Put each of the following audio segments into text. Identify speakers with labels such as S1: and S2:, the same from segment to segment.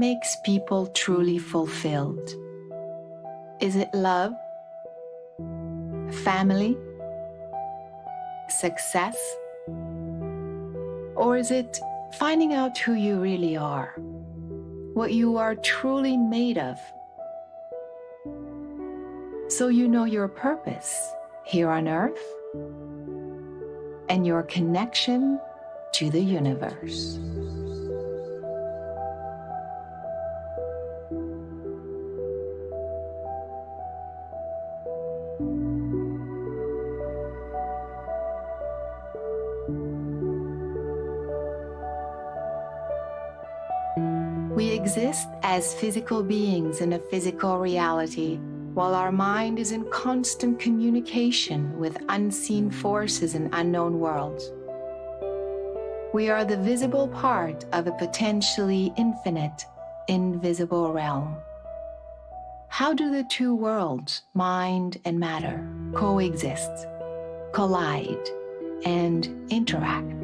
S1: makes people truly fulfilled? Is it love, family, success? Or is it finding out who you really are, what you are truly made of? So you know your purpose here on Earth and your connection to the universe. We exist as physical beings in a physical reality, while our mind is in constant communication with unseen forces in unknown worlds. We are the visible part of a potentially infinite, invisible realm. How do the two worlds, mind and matter, coexist, collide, and interact?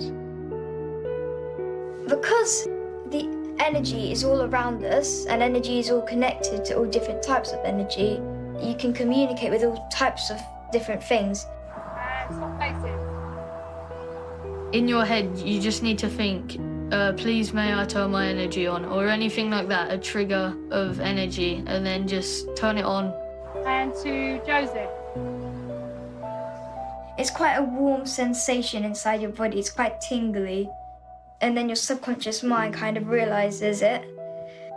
S2: Because the energy is all around us, and energy is all connected to all different types of energy, you can communicate with all types of different things.
S3: Stop facing. In your head, you just need to think, please may I turn my energy on, or anything like that, a trigger of energy, and then just turn it on. And to Joseph.
S2: It's quite a warm sensation inside your body, it's quite tingly. And then your subconscious mind kind of realises it.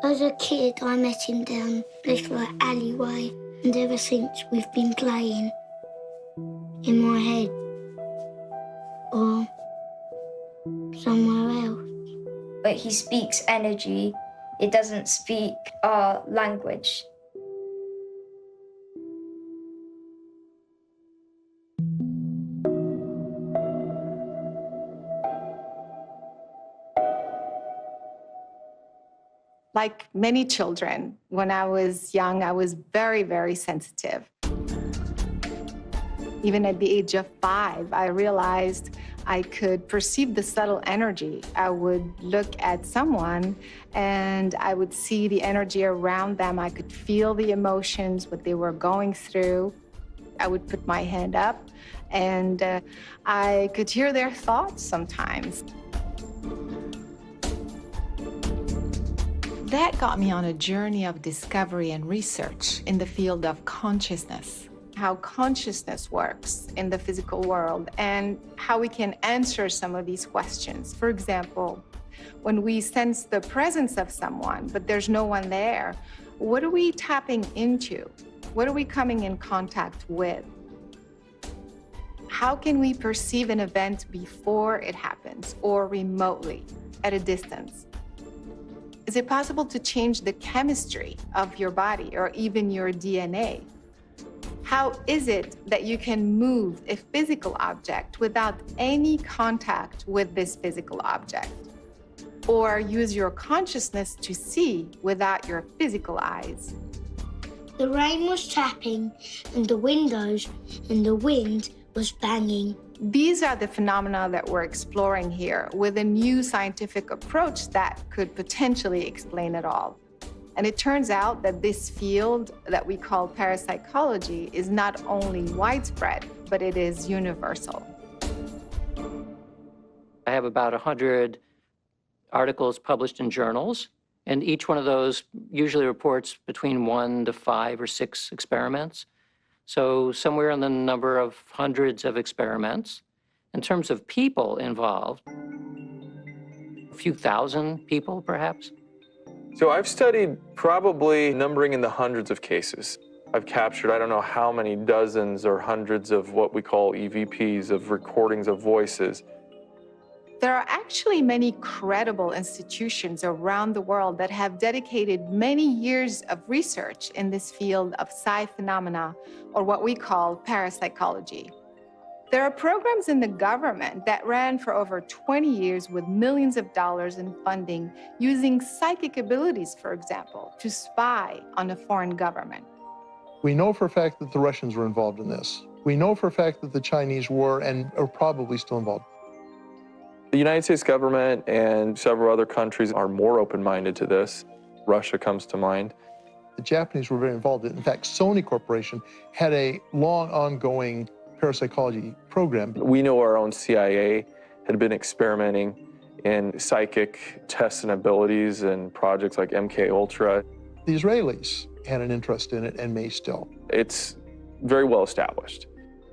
S4: As a kid, I met him down this alleyway, and ever since we've been playing in my head or somewhere else.
S2: But he speaks energy, it doesn't speak our language.
S1: Like many children, when I was young, I was very, very sensitive. Even at the age of 5, I realized I could perceive the subtle energy. I would look at someone and I would see the energy around them. I could feel the emotions, what they were going through. I would put my hand up and I could hear their thoughts sometimes. That got me on a journey of discovery and research in the field of consciousness, how consciousness works in the physical world and how we can answer some of these questions. For example, when we sense the presence of someone, but there's no one there, what are we tapping into? What are we coming in contact with? How can we perceive an event before it happens or remotely at a distance? Is it possible to change the chemistry of your body or even your DNA? How is it that you can move a physical object without any contact with this physical object? Or use your consciousness to see without your physical eyes?
S4: The rain was tapping, and the windows and the wind was banging.
S1: These are the phenomena that we're exploring here with a new scientific approach that could potentially explain it all. And it turns out that this field that we call parapsychology is not only widespread, but it is universal.
S5: I have about 100 articles published in journals, and each one of those usually reports between 1 to 5 or 6 experiments. So somewhere in the number of hundreds of experiments. In terms of people involved, a few thousand people, perhaps.
S6: So I've studied probably numbering in the hundreds of cases. I've captured, I don't know how many dozens or hundreds of what we call EVPs, of recordings of voices.
S1: There are actually many credible institutions around the world that have dedicated many years of research in this field of psi phenomena, or what we call parapsychology. There are programs in the government that ran for over 20 years with millions of dollars in funding, using psychic abilities, for example, to spy on a foreign government.
S7: We know for a fact that the Russians were involved in this. We know for a fact that the Chinese were and are probably still involved.
S6: The United States government and several other countries are more open-minded to this. Russia comes to mind.
S7: The Japanese were very involved. In fact, Sony Corporation had a long ongoing parapsychology program.
S6: We know our own CIA had been experimenting in psychic tests and abilities and projects like MK Ultra.
S7: The Israelis had an interest in it and may still.
S6: It's very well established.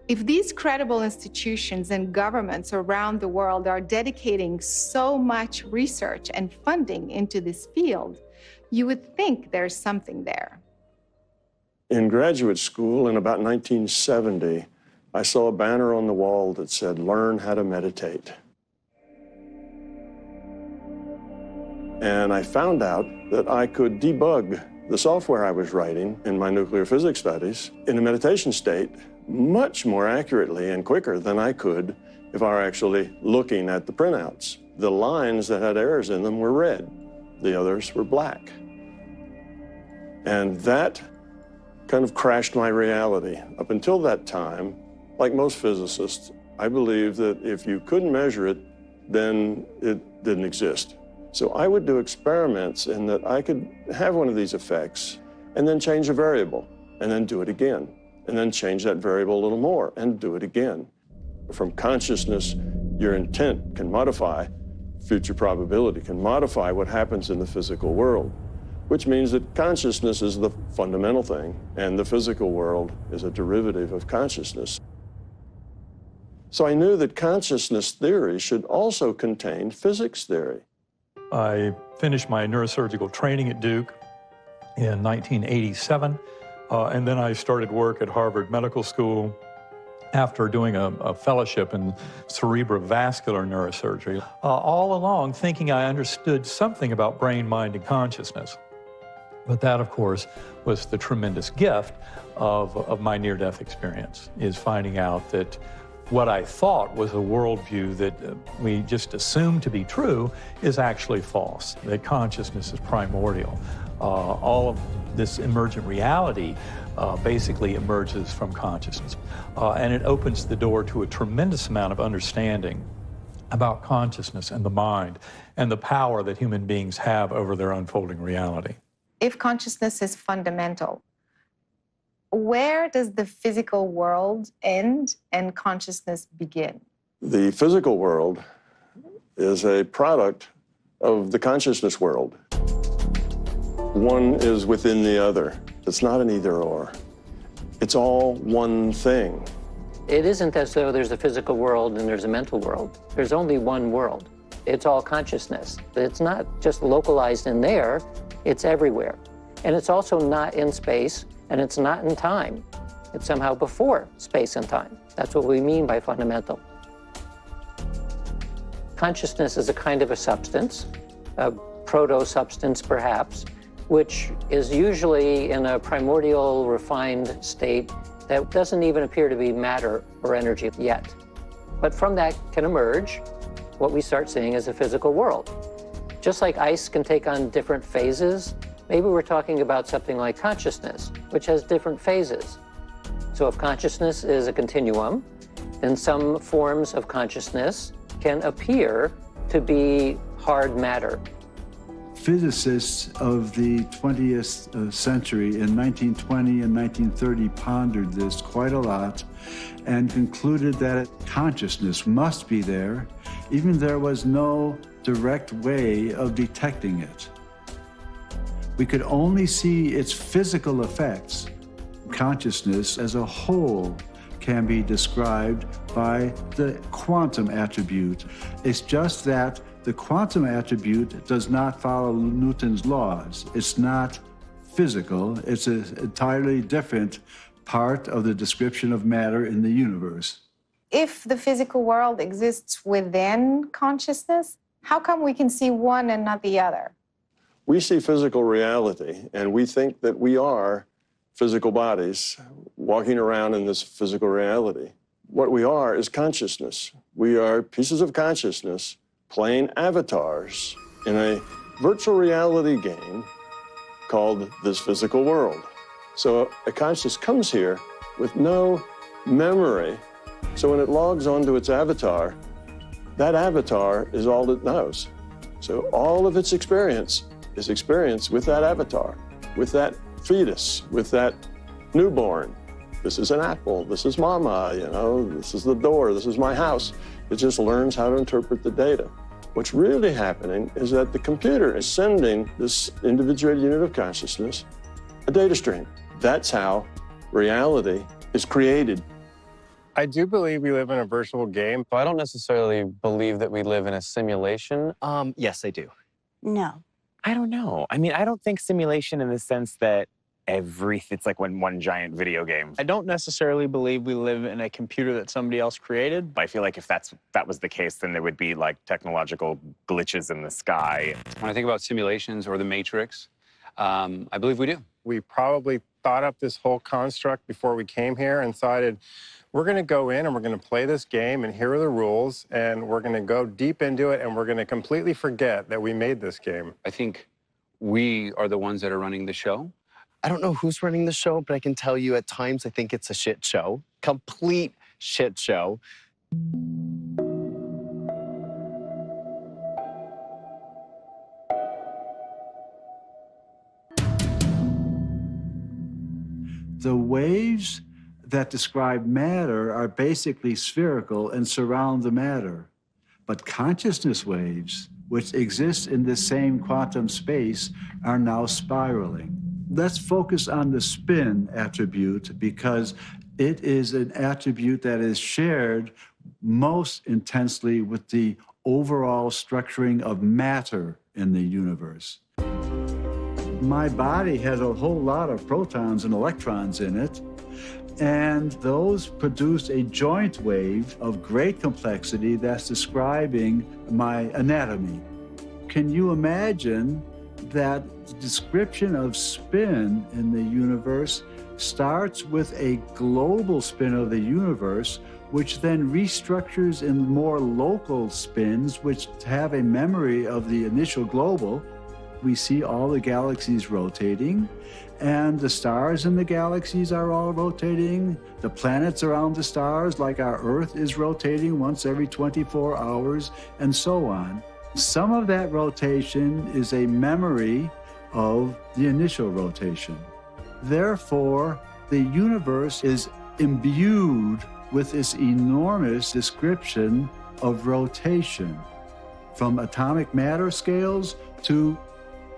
S1: If these credible institutions and governments around the world are dedicating so much research and funding into this field, you would think there's something there.
S8: In graduate school in about 1970, I saw a banner on the wall that said, "Learn how to meditate." And I found out that I could debug the software I was writing in my nuclear physics studies in a meditation state much more accurately and quicker than I could if I were actually looking at the printouts. The lines that had errors in them were red, the others were black. And that kind of crashed my reality. Up until that time, like most physicists, I believed that if you couldn't measure it, then it didn't exist. So I would do experiments in that I could have one of these effects and then change a variable and then do it again and then change that variable a little more and do it again. From consciousness, your intent can modify future probability, can modify what happens in the physical world, which means that consciousness is the fundamental thing and the physical world is a derivative of consciousness. So I knew that consciousness theory should also contain physics theory.
S9: I finished my neurosurgical training at Duke in 1987, and then I started work at Harvard Medical School after doing a fellowship in cerebrovascular neurosurgery, all along thinking I understood something about brain, mind, and consciousness. But that, of course, was the tremendous gift of my near-death experience, is finding out that what I thought was a worldview that we just assumed to be true is actually false, that consciousness is primordial. All of this emergent reality basically emerges from consciousness. And it opens the door to a tremendous amount of understanding about consciousness and the mind and the power that human beings have over their unfolding reality.
S1: If consciousness is fundamental, where does the physical world end and consciousness begin?
S8: The physical world is a product of the consciousness world. One is within the other. It's not an either-or. It's all one thing.
S5: It isn't as though there's a physical world and there's a mental world. There's only one world. It's all consciousness. But it's not just localized in there, it's everywhere. And it's also not in space, and it's not in time. It's somehow before space and time. That's what we mean by fundamental. Consciousness is a kind of a substance, a proto-substance perhaps, which is usually in a primordial, refined state that doesn't even appear to be matter or energy yet. But from that can emerge what we start seeing as a physical world. Just like ice can take on different phases, maybe we're talking about something like consciousness, which has different phases. So if consciousness is a continuum, then some forms of consciousness can appear to be hard matter.
S10: Physicists of the 20th century in 1920 and 1930 pondered this quite a lot and concluded that consciousness must be there, even there was no direct way of detecting it. We could only see its physical effects. Consciousness as a whole can be described by the quantum attribute. It's just that the quantum attribute does not follow Newton's laws. It's not physical. It's an entirely different part of the description of matter in the universe.
S1: If the physical world exists within consciousness, how come we can see one and not the other?
S8: We see physical reality, and we think that we are physical bodies walking around in this physical reality. What we are is consciousness. We are pieces of consciousness playing avatars in a virtual reality game called this physical world. So a consciousness comes here with no memory. So when it logs onto its avatar, that avatar is all it knows. So all of its experience is experienced with that avatar, with that fetus, with that newborn. This is an apple, this is mama, you know, this is the door, this is my house. It just learns how to interpret the data. What's really happening is that the computer is sending this individuated unit of consciousness a data stream. That's how reality is created.
S11: I do believe we live in a virtual game, but I don't necessarily believe that we live in a simulation.
S12: Yes, I do.
S13: No.
S14: I don't know. I mean, I don't think simulation in the sense that it's like one giant video game.
S12: I don't necessarily believe we live in a computer that somebody else created.
S14: I feel like if that was the case, then there would be like technological glitches in the sky.
S15: When I think about simulations or the Matrix, I believe we do.
S11: We probably thought up this whole construct before we came here and decided we're going to go in and we're going to play this game, and here are the rules, and we're going to go deep into it, and we're going to completely forget that we made this game.
S15: I think we are the ones that are running the show.
S12: I don't know who's running the show, but I can tell you at times I think it's a shit show. Complete shit show.
S10: The waves that describe matter are basically spherical and surround the matter. But consciousness waves, which exist in the same quantum space, are now spiraling. Let's focus on the spin attribute because it is an attribute that is shared most intensely with the overall structuring of matter in the universe. My body has a whole lot of protons and electrons in it, and those produce a joint wave of great complexity that's describing my anatomy. Can you imagine that the description of spin in the universe starts with a global spin of the universe, which then restructures in more local spins, which have a memory of the initial global. We see all the galaxies rotating, and the stars in the galaxies are all rotating. The planets around the stars, like our Earth, is rotating once every 24 hours, and so on. Some of that rotation is a memory of the initial rotation. Therefore, the universe is imbued with this enormous description of rotation, from atomic matter scales to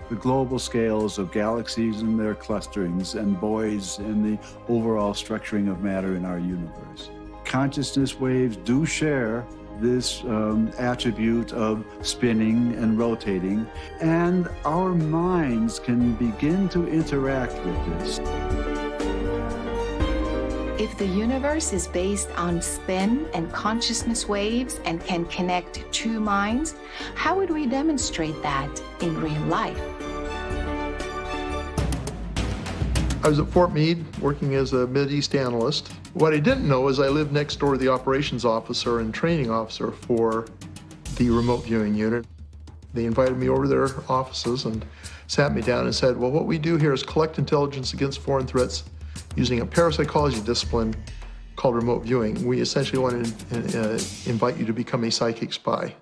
S10: the global scales of galaxies and their clusterings and buoys and the overall structuring of matter in our universe. Consciousness waves do share this attribute of spinning and rotating, and our minds can begin to interact with this.
S1: If the universe is based on spin and consciousness waves and can connect two minds, how would we demonstrate that in real life?
S7: I was at Fort Meade working as a Mideast analyst. What I didn't know is I lived next door to the operations officer and training officer for the remote viewing unit. They invited me over to their offices and sat me down and said, well, what we do here is collect intelligence against foreign threats using a parapsychology discipline called remote viewing. We essentially want to invite you to become a psychic spy.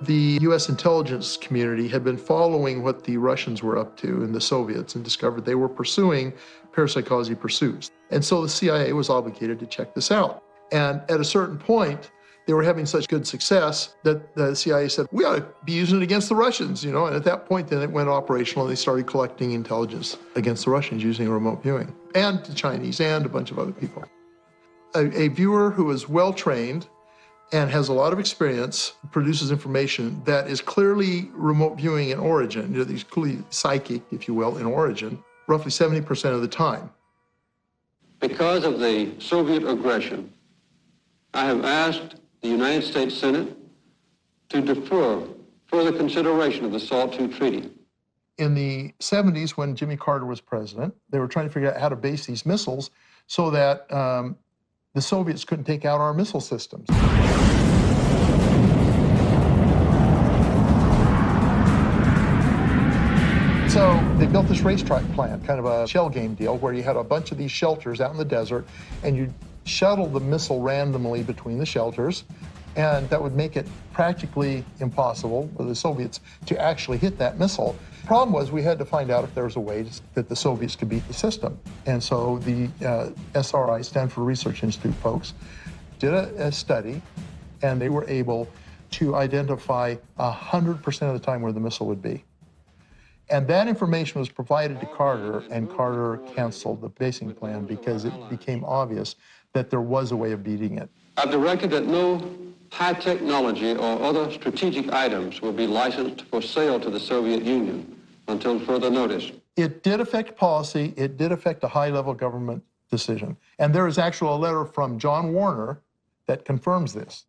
S7: The U.S. intelligence community had been following what the Russians were up to and the Soviets and discovered they were pursuing parapsychology pursuits. And so the CIA was obligated to check this out. And at a certain point, they were having such good success that the CIA said, we ought to be using it against the Russians, and at that point then it went operational and they started collecting intelligence against the Russians using remote viewing, and the Chinese and a bunch of other people. A viewer who is well-trained and has a lot of experience produces information that is clearly remote viewing in origin, these clearly psychic, if you will, in origin, roughly 70% of the time.
S16: Because of the Soviet aggression, I have asked the United States Senate to defer further consideration of the SALT II treaty.
S7: In the 70s, when Jimmy Carter was president, they were trying to figure out how to base these missiles so that the Soviets couldn't take out our missile systems. So they built this racetrack plant, kind of a shell game deal, where you had a bunch of these shelters out in the desert, and you shuttle the missile randomly between the shelters, And that would make it practically impossible for the Soviets to actually hit that missile. Problem was, we had to find out if there was a way that the Soviets could beat the system. And so the SRI, Stanford Research Institute folks, did a study, and they were able to identify 100% of the time where the missile would be. And that information was provided to Carter, and Carter canceled the basing plan because it became obvious that there was a way of beating it.
S16: I've directed that no high technology or other strategic items will be licensed for sale to the Soviet Union until further notice.
S7: It did affect policy. It did affect a high-level government decision. And there is actually a letter from John Warner that confirms this.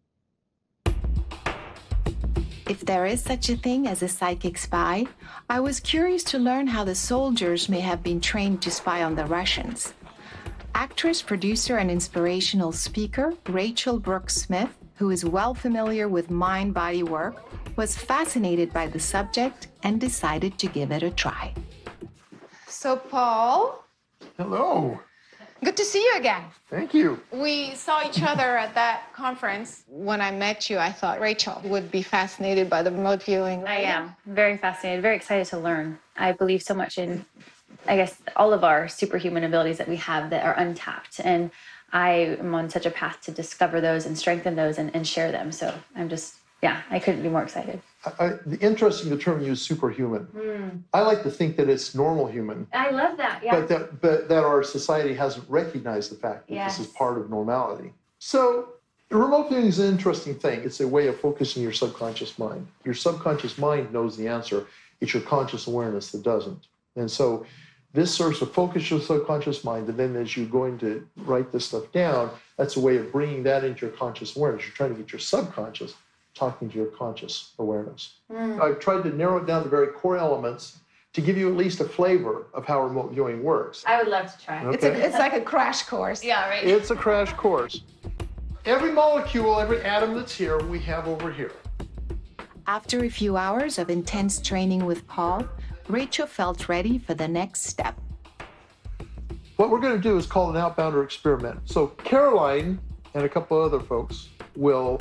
S1: If there is such a thing as a psychic spy, I was curious to learn how the soldiers may have been trained to spy on the Russians. Actress, producer, and inspirational speaker Rachel Brooks Smith, who is well familiar with mind-body work, was fascinated by the subject and decided to give it a try.
S13: So, Paul.
S7: Hello.
S13: Good to see you again.
S7: Thank you.
S13: We saw each other at that conference. When I met you, I thought Rachel would be fascinated by the remote viewing.
S17: I am very fascinated, very excited to learn. I believe so much in, I guess, all of our superhuman abilities that we have that are untapped. And I am on such a path to discover those and strengthen those and share them. So I'm just, yeah, I couldn't be more excited.
S7: Interesting, the term you use, superhuman. I like to think that it's normal human.
S17: I love that, yeah.
S7: But that our society hasn't recognized the fact that this is part of normality. So remote viewing is an interesting thing. It's a way of focusing your subconscious mind. Your subconscious mind knows the answer. It's your conscious awareness that doesn't. And so this serves to focus your subconscious mind, and then as you're going to write this stuff down, that's a way of bringing that into your conscious awareness. You're trying to get your subconscious talking to your conscious awareness. I've tried to narrow it down to very core elements to give you at least a flavor of how remote viewing works.
S17: I would love to try.
S7: Okay.
S13: It's like a crash course.
S17: Yeah, right.
S7: It's a crash course. Every molecule, every atom that's here, we have over here.
S1: After a few hours of intense training with Paul, Rachel felt ready for the next step.
S7: What we're going to do is call an outbounder experiment. So Caroline and a couple of other folks will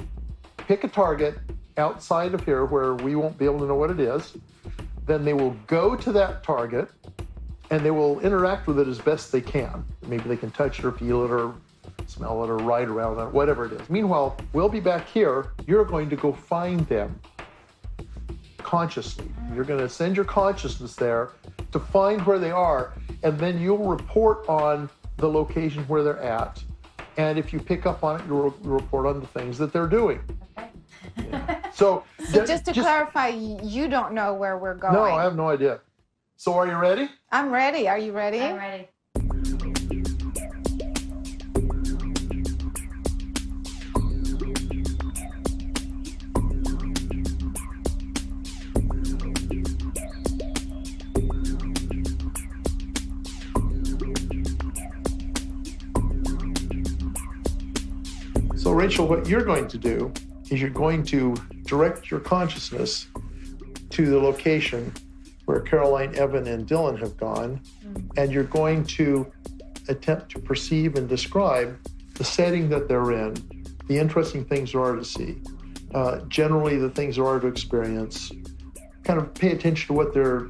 S7: pick a target outside of here where we won't be able to know what it is. Then they will go to that target and they will interact with it as best they can. Maybe they can touch it or feel it or smell it or ride around it, whatever it is. Meanwhile, we'll be back here. You're going to go find them consciously. You're going to send your consciousness there to find where they are, and then you'll report on the location where they're at. And if you pick up on it, you'll report on the things that they're doing.
S17: Okay.
S7: Yeah. So
S13: just to clarify, you don't know where we're going.
S7: No, I have no idea. So are you ready?
S13: I'm ready. Are you ready?
S17: I'm ready.
S7: So Rachel, what you're going to do is you're going to direct your consciousness to the location where Caroline, Evan, and Dylan have gone, and you're going to attempt to perceive and describe the setting that they're in, the interesting things there are to see, generally the things there are to experience. Kind of pay attention to what they're,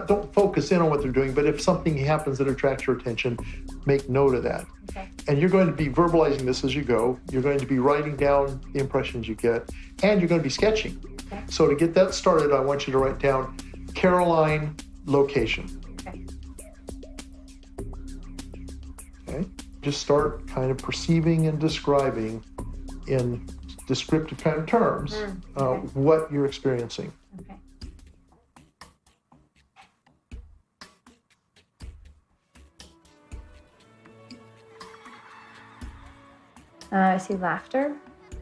S7: don't focus in on what they're doing, but if something happens that attracts your attention, make note of that.
S17: Okay.
S7: And you're going to be verbalizing this as you go. You're going to be writing down the impressions you get, and you're going to be sketching.
S17: Okay.
S7: So to get that started, I want you to write down Caroline location.
S17: Okay.
S7: Okay? Just start kind of perceiving and describing in descriptive kind of terms what you're experiencing.
S17: Okay. I see laughter.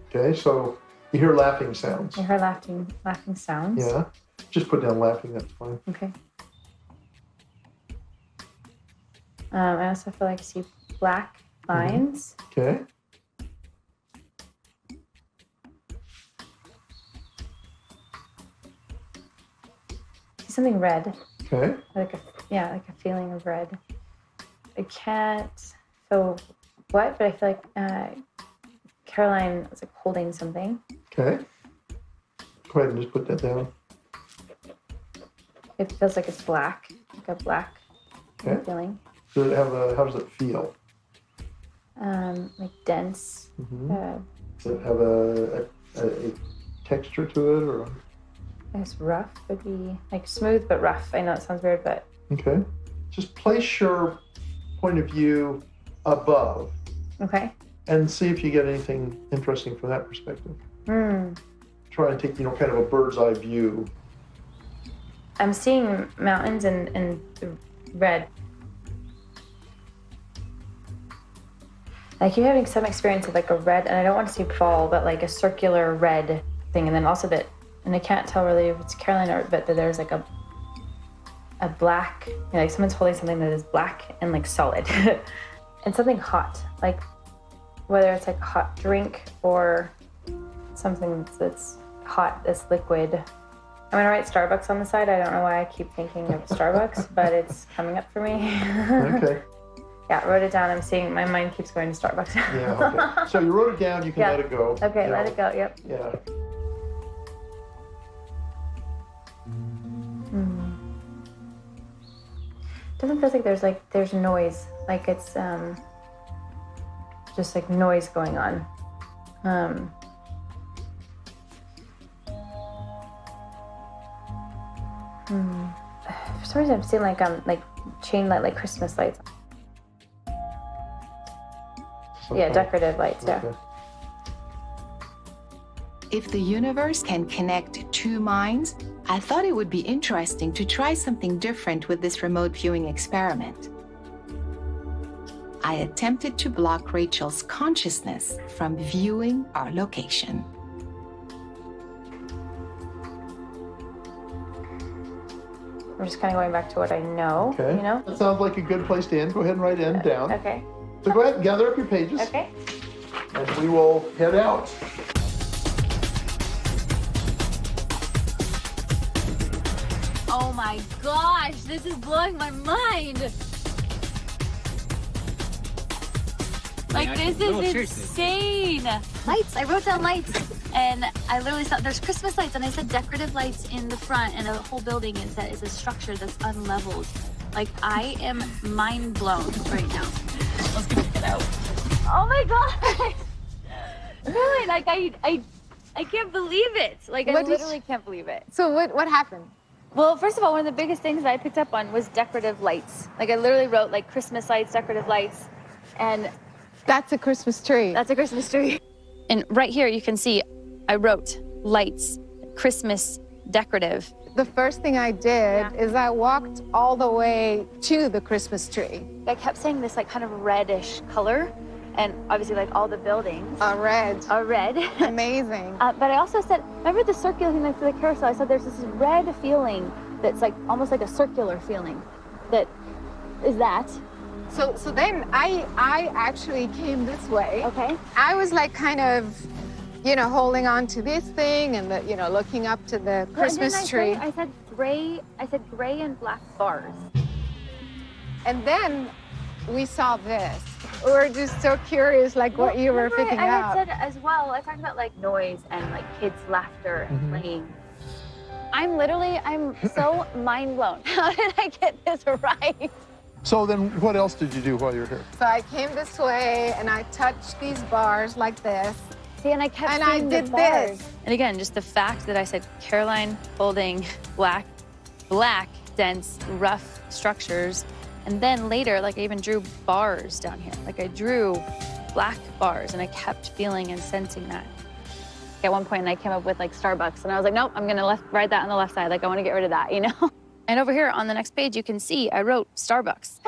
S7: Okay, so you hear laughing sounds.
S17: I heard laughing sounds.
S7: Yeah, just put down laughing, that's fine.
S17: Okay. I also feel like I see black lines.
S7: Okay.
S17: See something red.
S7: Okay.
S17: Like a feeling of red. I can't feel what, but I feel like Caroline was like holding something.
S7: Okay. Go ahead and just put that down.
S17: It feels like it's black, like a black feeling.
S7: Does it have a, how does it feel?
S17: Like dense.
S7: Does it have a texture to it, or?
S17: I guess rough would be like smooth but rough. I know it sounds weird, but.
S7: Okay. Just place your point of view above.
S17: Okay.
S7: And see if you get anything interesting from that perspective. Try and take, kind of a bird's eye view.
S17: I'm seeing mountains and red. I keep having some experience of like a red, and I don't want to see fall, but like a circular red thing. And then also that, and I can't tell really if it's Caroline or, but that there's like a black, like someone's holding something that is black and like solid. And something hot, like whether it's like a hot drink or something that's hot, that's liquid. I'm gonna write Starbucks on the side. I don't know why I keep thinking of Starbucks, but it's coming up for me.
S7: Okay.
S17: Yeah, I wrote it down. I'm seeing, my mind keeps going to Starbucks.
S7: Yeah, okay. So you wrote it down, you can let it go.
S17: Okay, let it go, yep.
S7: Yeah.
S17: Doesn't feel like there's noise, like it's just like noise going on. For some reason I'm seeing like chain light, like Christmas lights. Yeah, decorative lights, yeah.
S1: If the universe can connect two minds, I thought it would be interesting to try something different with this remote viewing experiment. I attempted to block Rachel's consciousness from viewing our location.
S17: I'm just kind of going back to what I know,
S7: Okay. That sounds like a good place to end. Go ahead and write end down.
S17: Okay.
S7: So go ahead and gather up your pages.
S17: Okay.
S7: And we will head out.
S18: Oh my gosh, this is blowing my mind. Like, this is insane. Lights, I wrote down lights. And I literally saw, there's Christmas lights, and I said decorative lights in the front, and the whole building is a structure that's unleveled. Like, I am mind blown right now. Let's go check it out. Oh my God. Really, like, I can't believe it. Like, I literally can't believe it.
S13: So what happened?
S17: Well, first of all, one of the biggest things that I picked up on was decorative lights. Like, I literally wrote like Christmas lights, decorative lights, and
S13: that's a Christmas tree.
S17: That's a Christmas tree. And right here you can see I wrote lights, Christmas, decorative.
S13: The first thing I did is I walked all the way to the Christmas tree.
S17: I kept saying this like kind of reddish color, and obviously like all the buildings
S13: are red.
S17: Are red.
S13: Amazing.
S17: But I also said, remember the circular thing like for the carousel? I said there's this red feeling that's like almost like a circular feeling. That is that.
S13: So then I actually came this way.
S17: Okay.
S13: I was like kind of, holding on to this thing and looking up to the Christmas tree.
S17: I said gray and black bars.
S13: And then we saw this. We were just so curious, like what you were picking
S17: I
S13: up.
S17: had said as well, I talked about like noise and like kids' laughter and playing. I'm so mind blown. How did I get this right?
S7: So then what else did you do while you were here?
S13: So I came this way and I touched these bars like this.
S17: See, and I kept
S13: and I did this.
S17: And again, just the fact that I said Caroline holding black, dense, rough structures. And then later, like I even drew bars down here. Like I drew black bars and I kept feeling and sensing that. At one point, I came up with like Starbucks and I was like, nope, I'm gonna write that on the left side. Like I wanna get rid of that, And over here on the next page, you can see I wrote Starbucks.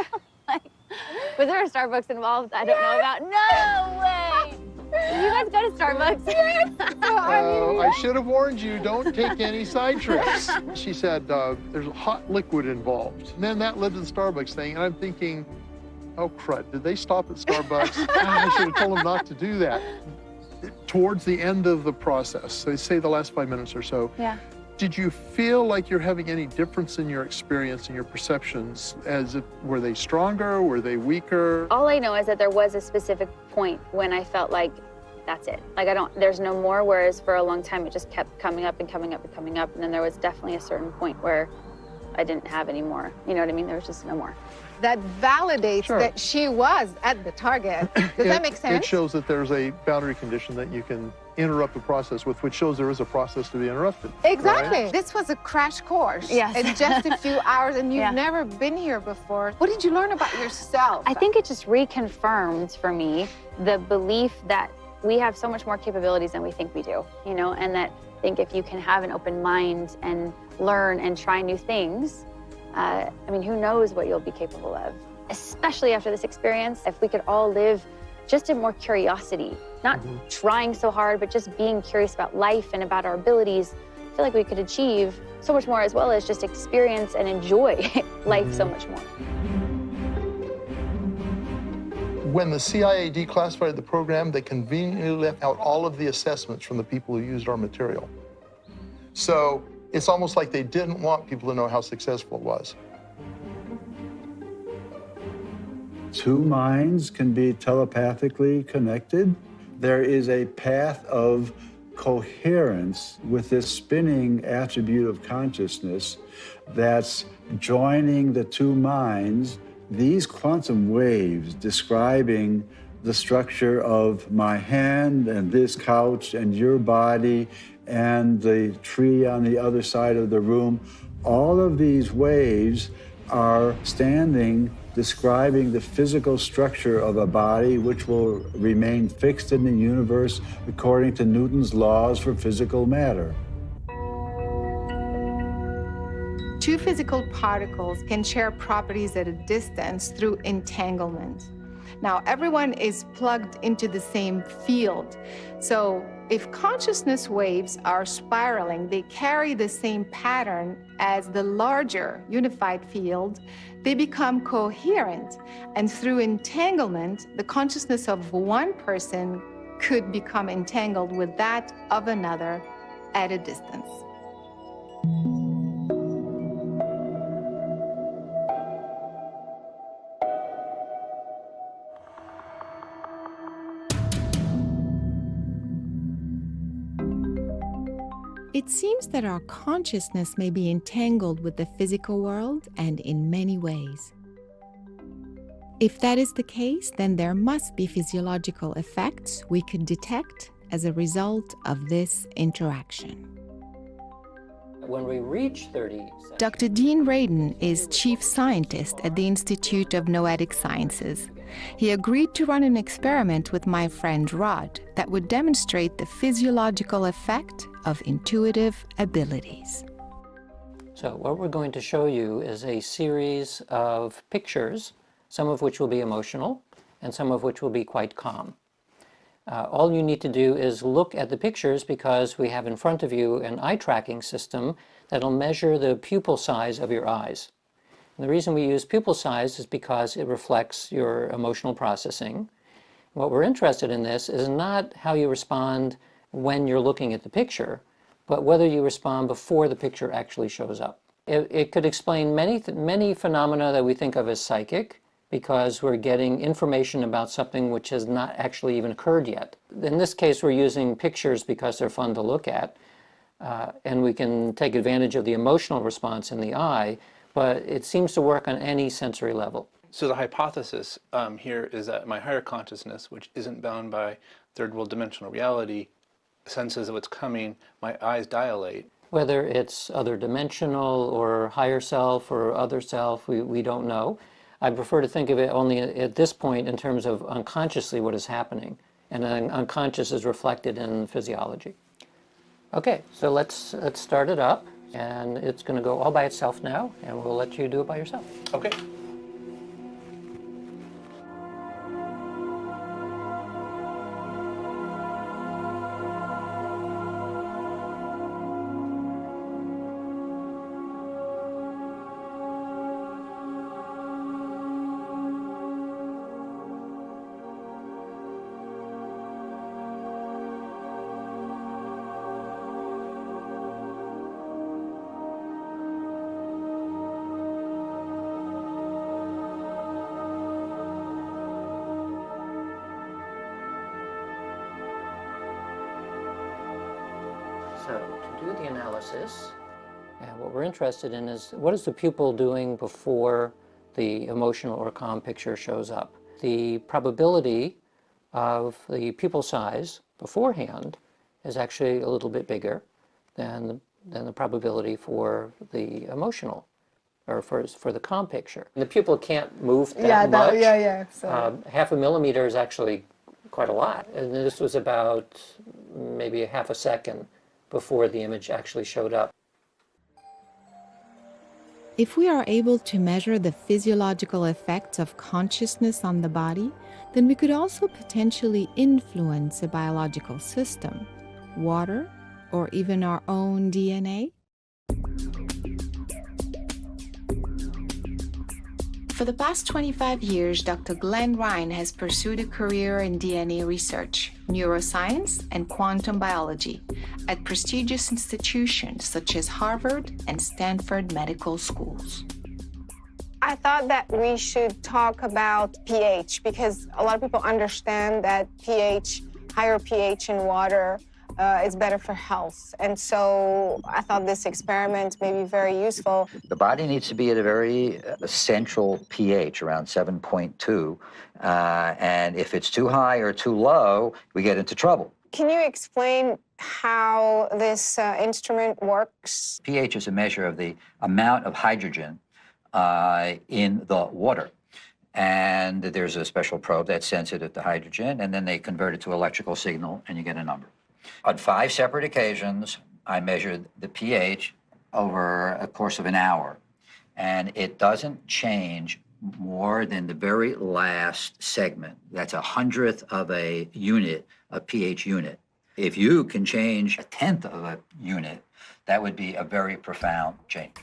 S17: Was there a Starbucks involved? I don't know about. No way! Did you guys go to Starbucks? Yes.
S7: I should have warned you, don't take any side trips. She said, there's hot liquid involved. And then that led to the Starbucks thing, and I'm thinking, oh crud, did they stop at Starbucks? I should have told them not to do that. Towards the end of the process, so say the last 5 minutes or so, did you feel like you're having any difference in your experience and your perceptions? Were they stronger? Were they weaker?
S17: All I know is that there was a specific point when I felt like that's it. Like there's no more, whereas for a long time it just kept coming up and coming up and coming up. And then there was definitely a certain point where I didn't have any more. You know what I mean? There was just no more.
S13: That validates that she was at the target. Does that make sense?
S7: It shows that there's a boundary condition that you can interrupt the process with, which shows there is a process to be interrupted.
S13: Exactly.
S7: Right?
S13: This was a crash course.
S17: Yes.
S13: In just a few hours, and you've never been here before. What did you learn about yourself?
S17: I think it just reconfirmed for me the belief that we have so much more capabilities than we think we do, you know, and that I think if you can have an open mind and learn and try new things, I mean, who knows what you'll be capable of, especially after this experience. If we could all live just in more curiosity, not trying so hard, but just being curious about life and about our abilities, I feel like we could achieve so much more, as well as just experience and enjoy life so much more.
S7: When the CIA declassified the program, they conveniently left out all of the assessments from the people who used our material. So it's almost like they didn't want people to know how successful it was.
S10: Two minds can be telepathically connected. There is a path of coherence with this spinning attribute of consciousness that's joining the two minds. These quantum waves describing the structure of my hand and this couch and your body and the tree on the other side of the room, all of these waves are standing, describing the physical structure of a body which will remain fixed in the universe according to Newton's laws for physical matter.
S13: Two physical particles can share properties at a distance through entanglement. Now, everyone is plugged into the same field. So if consciousness waves are spiraling, they carry the same pattern as the larger unified field. They become coherent. And through entanglement, the consciousness of one person could become entangled with that of another at a distance.
S1: It seems that our consciousness may be entangled with the physical world and in many ways. If that is the case, then there must be physiological effects we could detect as a result of this interaction.
S5: When we reach 30
S1: Dr. Dean Radin is chief scientist at the Institute of Noetic Sciences. He agreed to run an experiment with my friend Rod that would demonstrate the physiological effect of intuitive abilities.
S5: So what we're going to show you is a series of pictures, some of which will be emotional and some of which will be quite calm. All you need to do is look at the pictures because we have in front of you an eye tracking system that'll measure the pupil size of your eyes. And the reason we use pupil size is because it reflects your emotional processing. What we're interested in this is not how you respond when you're looking at the picture, but whether you respond before the picture actually shows up. It could explain many phenomena that we think of as psychic, because we're getting information about something which has not actually even occurred yet. In this case, we're using pictures because they're fun to look at, and we can take advantage of the emotional response in the eye, but it seems to work on any sensory level.
S15: So the hypothesis here is that my higher consciousness, which isn't bound by third world dimensional reality, senses what's coming, my eyes dilate.
S5: Whether it's other dimensional or higher self or other self, we don't know. I prefer to think of it only at this point in terms of unconsciously what is happening, and unconscious is reflected in physiology. Okay, so let's start it up, and it's going to go all by itself now, and we'll let you do it by yourself.
S15: Okay.
S5: So to do the analysis, what we're interested in is what is the pupil doing before the emotional or calm picture shows up. The probability of the pupil size beforehand is actually a little bit bigger than the probability for the emotional or for the calm picture. And the pupil can't move that much. So. Half a millimeter is actually quite a lot. And this was about maybe a half a second before the image actually showed up.
S1: If we are able to measure the physiological effects of consciousness on the body, then we could also potentially influence a biological system, water, or even our own DNA. For the past 25 years, Dr. Glenn Ryan has pursued a career in DNA research, neuroscience, and quantum biology at prestigious institutions such as Harvard and Stanford medical schools.
S19: I thought that we should talk about pH because a lot of people understand that pH, higher pH in water, is better for health. And so I thought this experiment may be very useful.
S20: The body needs to be at a very central pH, around 7.2. And if it's too high or too low, we get into trouble.
S19: Can you explain how this instrument works?
S20: pH is a measure of the amount of hydrogen in the water. And there's a special probe that's sensitive to hydrogen, and then they convert it to electrical signal, and you get a number. On 5 separate occasions, I measured the pH over a course of an hour, and it doesn't change more than the very last segment. That's 1/100th of a unit, a pH unit. If you can change 1/10 of a unit, that would be a very profound change.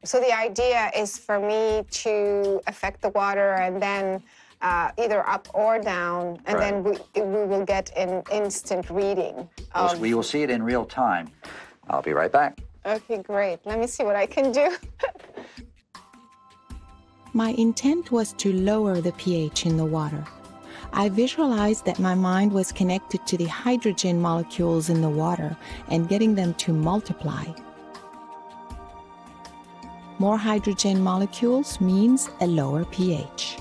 S19: So the idea is for me to affect the water and then either up or down, and then we will get an instant reading.
S20: We will see it in real time. I'll be right back.
S19: Okay, great. Let me see what I can do.
S1: My intent was to lower the pH in the water. I visualized that my mind was connected to the hydrogen molecules in the water and getting them to multiply. More hydrogen molecules means a lower pH.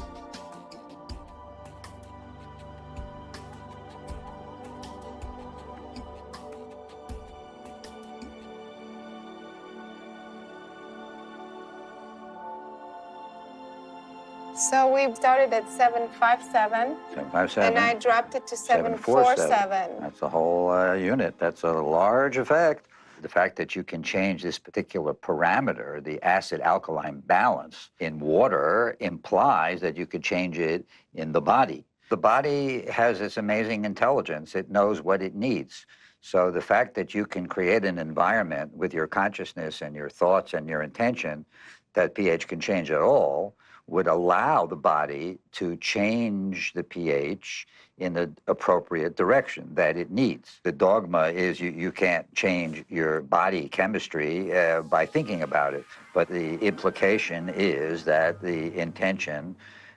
S19: So we started at 757.
S20: 757.
S19: And I dropped it to 747.
S20: That's a whole unit. That's a large effect. The fact that you can change this particular parameter, the acid-alkaline balance in water, implies that you could change it in the body. The body has this amazing intelligence. It knows what it needs. So the fact that you can create an environment with your consciousness and your thoughts and your intention that pH can change at all would allow the body to change the pH in the appropriate direction that it needs. The dogma is you can't change your body chemistry by thinking about it, but the implication is that the intention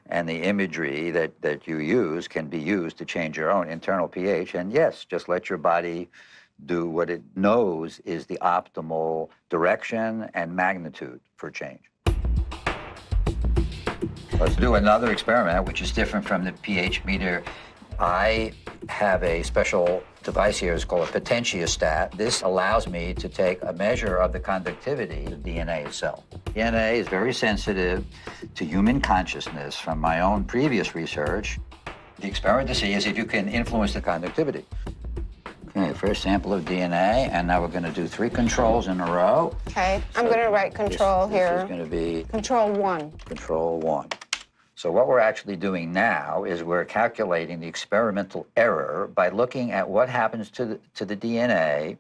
S20: and the imagery that you use can be used to change your own internal pH. And yes, just let your body do what it knows is the optimal direction and magnitude for change. Let's do another experiment, which is different from the pH meter. I have a special device here. It's called a potentiostat. This allows me to take a measure of the conductivity of DNA itself. DNA is very sensitive to human consciousness from my own previous research. The experiment to see is if you can influence the conductivity. Okay, first sample of DNA, and now we're going to do 3 controls in a row.
S19: Okay, I'm going to write control here.
S20: This is going to be
S19: Control 1.
S20: Control 1. So what we're actually doing now is we're calculating the experimental error by looking at what happens to the DNA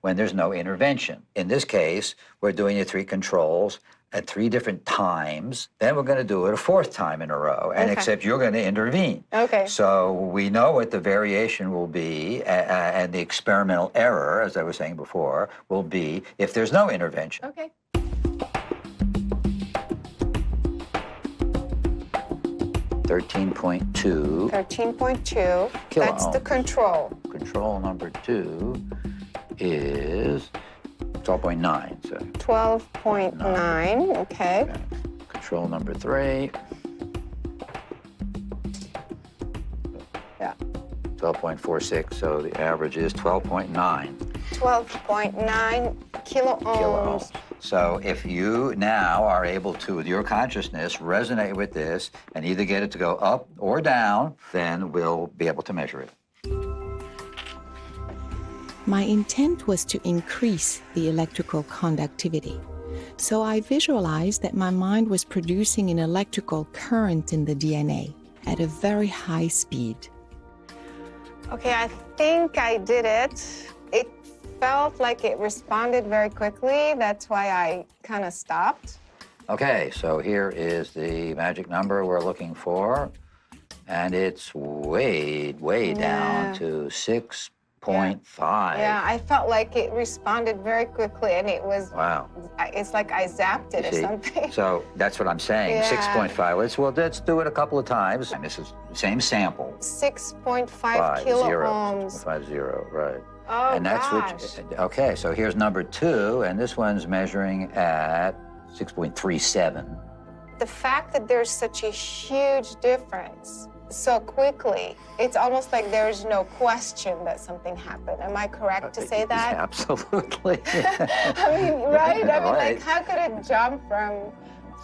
S20: when there's no intervention. In this case, we're doing the 3 controls at 3 different times. Then we're going to do it a 4th time in a row, and except you're going to intervene.
S19: Okay.
S20: So we know what the variation will be, and the experimental error, as I was saying before, will be if there's no intervention.
S19: Okay.
S20: 13.2.
S19: 13.2. That's the control.
S20: Control number 2 is 12.9. So
S19: 12.9, okay.
S20: control number 3.
S19: Yeah.
S20: 12.46, so the average is 12.9.
S19: 12.9 kiloohms.
S20: So if you now are able to, with your consciousness, resonate with this and either get it to go up or down, then we'll be able to measure it.
S1: My intent was to increase the electrical conductivity. So I visualized that my mind was producing an electrical current in the DNA at a very high speed.
S19: Okay, I think I did it. It felt like it responded very quickly. That's why I kind of stopped.
S20: Okay, so here is the magic number we're looking for. And it's way down to 6.5.
S19: Yeah, I felt like it responded very quickly, and it was,
S20: Wow.
S19: It's like I zapped it or something.
S20: So that's what I'm saying,
S19: Yeah.
S20: 6.5. Let's do it a couple of times. And this is the same sample.
S19: 6.5
S20: 50,
S19: kiloohms.
S20: 50, right.
S19: Oh,
S20: and that's
S19: gosh.
S20: Okay, so here's number 2, and this one's measuring at 6.37.
S19: The fact that there's such a huge difference so quickly, it's almost like there's no question that something happened. Am I correct to say that?
S20: Absolutely.
S19: I mean, right? I mean,
S20: Right.
S19: like, how could it jump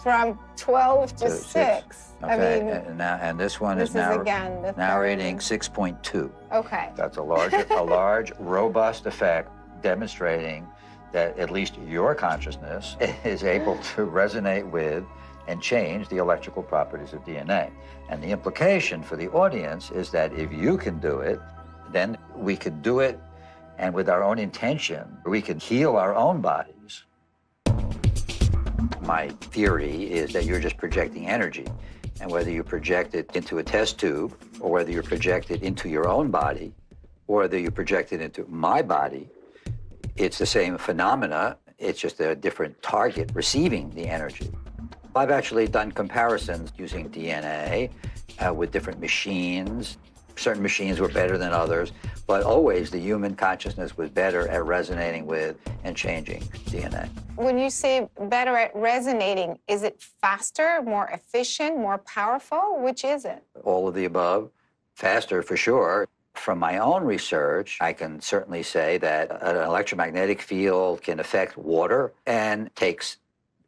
S19: from 12 to 6?
S20: Okay,
S19: I mean,
S20: and this one
S19: this
S20: is now,
S19: is again the
S20: now
S19: third.
S20: rating 6.2.
S19: Okay.
S20: That's a large, robust effect demonstrating that at least your consciousness is able to resonate with and change the electrical properties of DNA. And the implication for the audience is that if you can do it, then we can do it, and with our own intention, we can heal our own bodies. My theory is that you're just projecting energy, and whether you project it into a test tube, or whether you project it into your own body, or whether you project it into my body, it's the same phenomena. It's just a different target receiving the energy. I've actually done comparisons using DNA with different machines. Certain machines were better than others, but always the human consciousness was better at resonating with and changing DNA.
S19: When you say better at resonating, is it faster, more efficient, more powerful? Which is it?
S20: All of the above. Faster for sure. From my own research, I can certainly say that an electromagnetic field can affect water and takes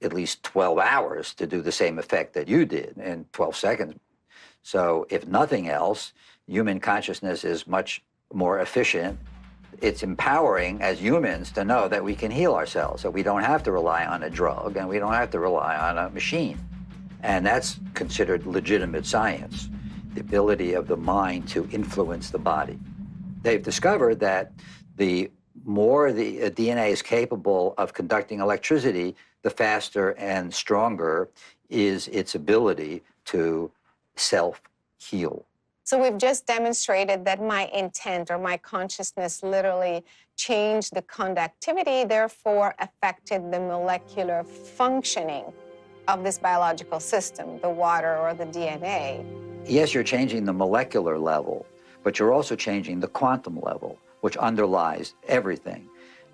S20: at least 12 hours to do the same effect that you did in 12 seconds. So if nothing else, human consciousness is much more efficient. It's empowering as humans to know that we can heal ourselves, that we don't have to rely on a drug and we don't have to rely on a machine. And that's considered legitimate science, the ability of the mind to influence the body. They've discovered that the more the DNA is capable of conducting electricity, the faster and stronger is its ability to self-heal.
S19: So we've just demonstrated that my intent or my consciousness literally changed the conductivity, therefore affected the molecular functioning of this biological system, the water or the DNA.
S20: Yes, you're changing the molecular level, but you're also changing the quantum level, which underlies everything.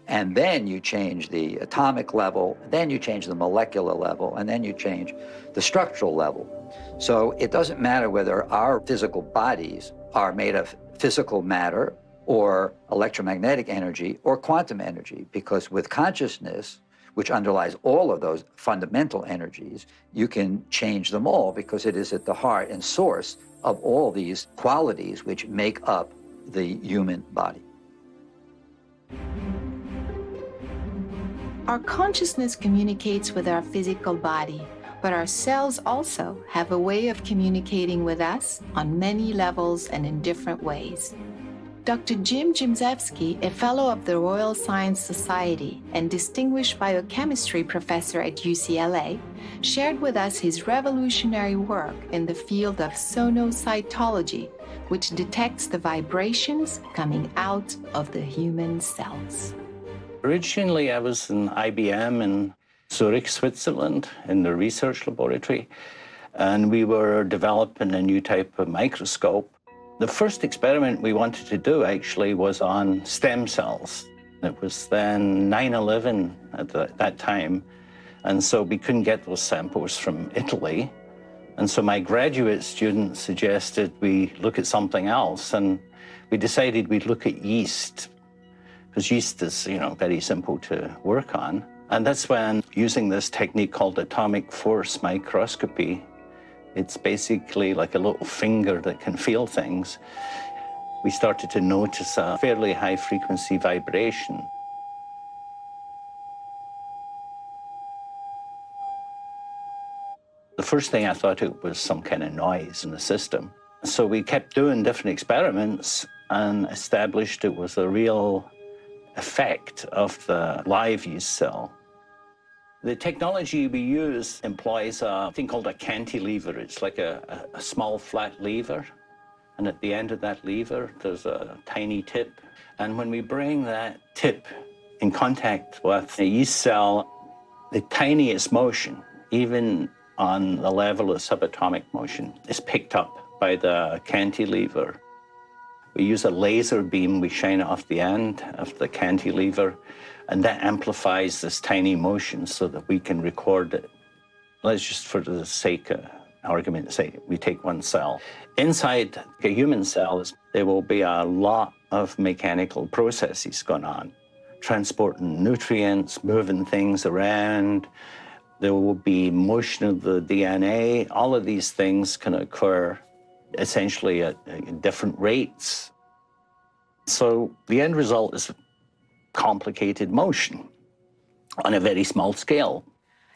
S20: And then you change the atomic level, then you change the molecular level, and then you change the structural level. So it doesn't matter whether our physical bodies are made of physical matter or electromagnetic energy or quantum energy, because with consciousness, which underlies all of those fundamental energies, you can change them all because it is at the heart and source of all these qualities which make up the human body.
S1: Our consciousness communicates with our physical body, but our cells also have a way of communicating with us on many levels and in different ways. Dr. Jim Jimzewski, a fellow of the Royal Science Society and distinguished biochemistry professor at UCLA, shared with us his revolutionary work in the field of sonocytology, which detects the vibrations coming out of the human cells.
S21: Originally, I was in IBM in Zurich, Switzerland, in the research laboratory, and we were developing a new type of microscope. The first experiment we wanted to do, actually, was on stem cells. It was then 9/11 at that time, and so we couldn't get those samples from Italy. And so my graduate students suggested we look at something else, and we decided we'd look at yeast, because yeast is, very simple to work on. And that's when, using this technique called atomic force microscopy, it's basically like a little finger that can feel things, we started to notice a fairly high frequency vibration. The first thing I thought it was some kind of noise in the system. So we kept doing different experiments and established it was a real effect of the live yeast cell. The technology we use employs a thing called a cantilever. It's like a small flat lever. And at the end of that lever, there's a tiny tip. And when we bring that tip in contact with a yeast cell, the tiniest motion, even on the level of subatomic motion, is picked up by the cantilever. We use a laser beam, we shine it off the end of the cantilever, and that amplifies this tiny motion so that we can record it. Let's just, for the sake of argument, say we take one cell. Inside a human cell, there will be a lot of mechanical processes going on, transporting nutrients, moving things around. There will be motion of the DNA. All of these things can occur essentially at different rates. So the end result is complicated motion on a very small scale.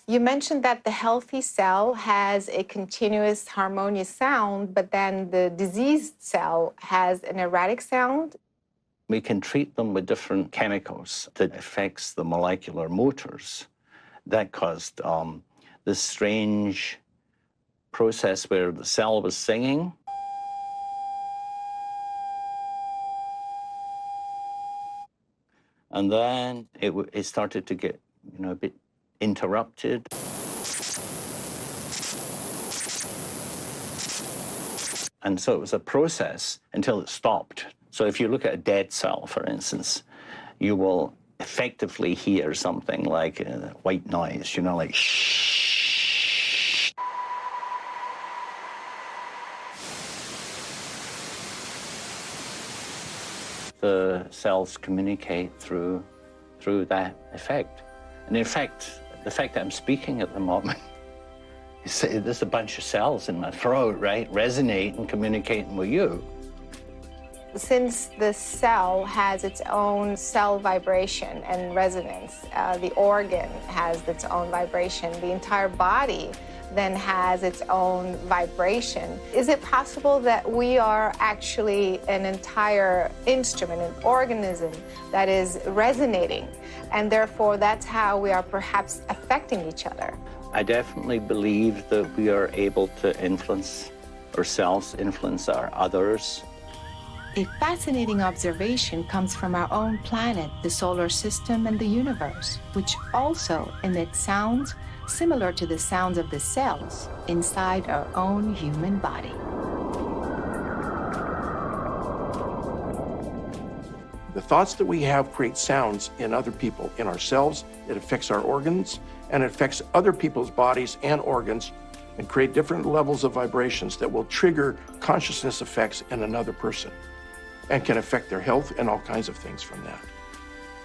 S13: You mentioned that the healthy cell has a continuous harmonious sound, but then the diseased cell has an erratic sound.
S21: We can treat them with different chemicals that affects the molecular motors. That caused this strange process where the cell was singing. And then it started to get, a bit interrupted. And so it was a process until it stopped. So if you look at a dead cell, for instance, you will effectively hear something like a white noise, like shh. The cells communicate through that effect. And in fact, the fact that I'm speaking at the moment, there's a bunch of cells in my throat, right, resonating, communicating with you.
S13: Since the cell has its own cell vibration and resonance, the organ has its own vibration, the entire body then has its own vibration. Is it possible that we are actually an entire instrument, an organism that is resonating, and therefore that's how we are perhaps affecting each other?
S21: I definitely believe that we are able to influence ourselves, influence our others.
S1: A fascinating observation comes from our own planet, the solar system, and the universe, which also emits sounds similar to the sounds of the cells inside our own human body.
S3: The thoughts that we have create sounds in other people, in ourselves. It affects our organs, and it affects other people's bodies and organs, and create different levels of vibrations that will trigger consciousness effects in another person, and can affect their health and all kinds of things from that.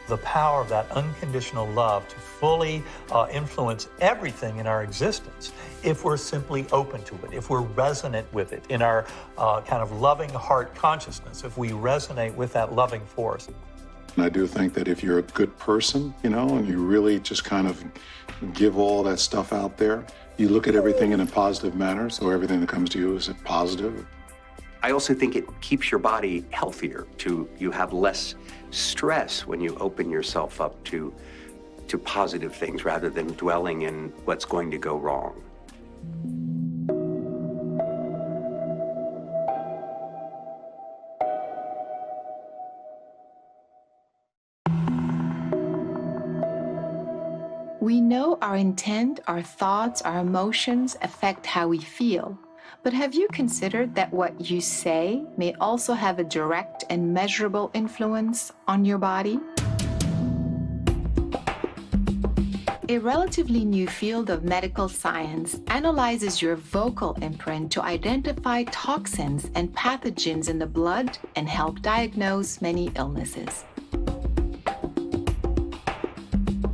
S9: The power of that unconditional love to fully influence everything in our existence if we're simply open to it, if we're resonant with it in our kind of loving heart consciousness, if we resonate with that loving force.
S22: And I do think that if you're a good person, and you really just kind of give all that stuff out there, you look at everything in a positive manner, so everything that comes to you is a positive.
S23: I also think it keeps your body healthier. You have less stress when you open yourself up to positive things rather than dwelling in what's going to go wrong.
S1: We know our intent, our thoughts, our emotions affect how we feel. But have you considered that what you say may also have a direct and measurable influence on your body? A relatively new field of medical science analyzes your vocal imprint to identify toxins and pathogens in the blood and help diagnose many illnesses.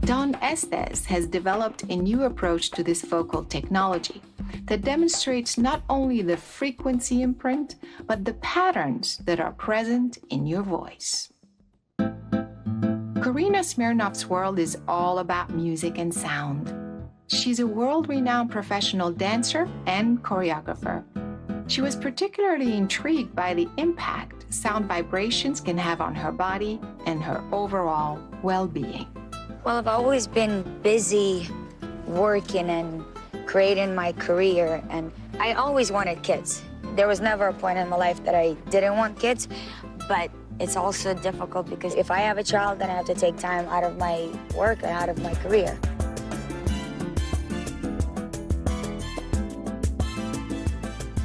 S1: Don Estes has developed a new approach to this vocal technology that demonstrates not only the frequency imprint, but the patterns that are present in your voice. Karina Smirnoff's world is all about music and sound. She's a world-renowned professional dancer and choreographer. She was particularly intrigued by the impact sound vibrations can have on her body and her overall well-being.
S2: Well, I've always been busy working and creating my career, and I always wanted kids. There was never a point in my life that I didn't want kids, but it's also difficult because if I have a child, then I have to take time out of my work and out of my career.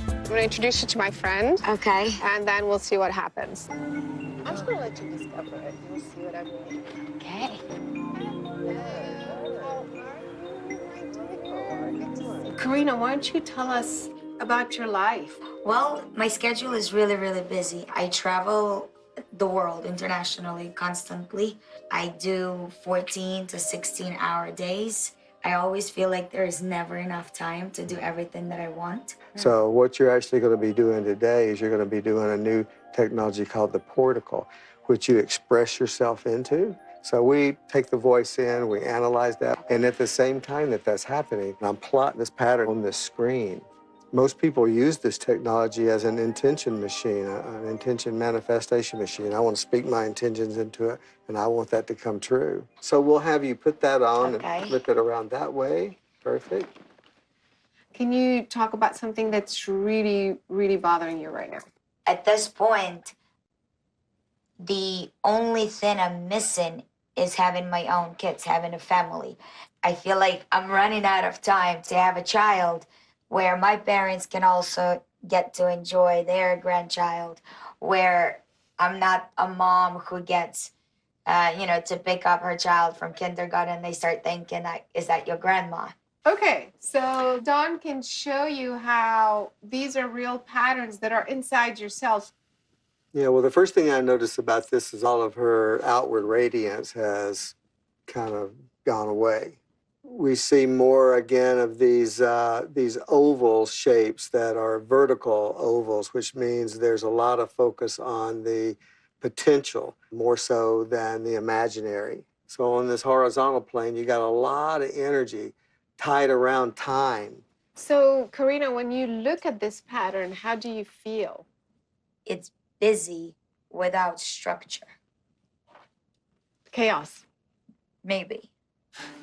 S19: I'm gonna introduce you to my friend.
S2: Okay.
S19: And then we'll see what happens. I'm just gonna let you discover it. You'll see what I mean.
S2: Okay.
S19: Karina, why don't you tell us about your life?
S2: Well, my schedule is really, really busy. I travel the world internationally constantly. I do 14 to 16-hour days. I always feel like there is never enough time to do everything that I want.
S4: So what you're actually going to be doing today is you're going to be doing a new technology called the portical, which you express yourself into. So we take the voice in, we analyze that, and at the same time that that's happening, I'm plotting this pattern on this screen. Most people use this technology as an intention machine, an intention manifestation machine. I want to speak my intentions into it, and I want that to come true. So we'll have you put that on and flip it around that way. Perfect.
S19: Can you talk about something that's really, really bothering you right now?
S2: At this point, the only thing I'm missing is having my own kids, having a family. I feel like I'm running out of time to have a child where my parents can also get to enjoy their grandchild, where I'm not a mom who gets, to pick up her child from kindergarten. They start thinking, is that your grandma?
S19: Okay, so Dawn can show you how these are real patterns that are inside yourself.
S4: Yeah, well, the first thing I noticed about this is all of her outward radiance has kind of gone away. We see more again of these oval shapes that are vertical ovals, which means there's a lot of focus on the potential more so than the imaginary. So on this horizontal plane, you got a lot of energy tied around time.
S19: So, Karina, when you look at this pattern, how do you feel?
S2: It's busy without structure.
S19: Chaos.
S2: Maybe.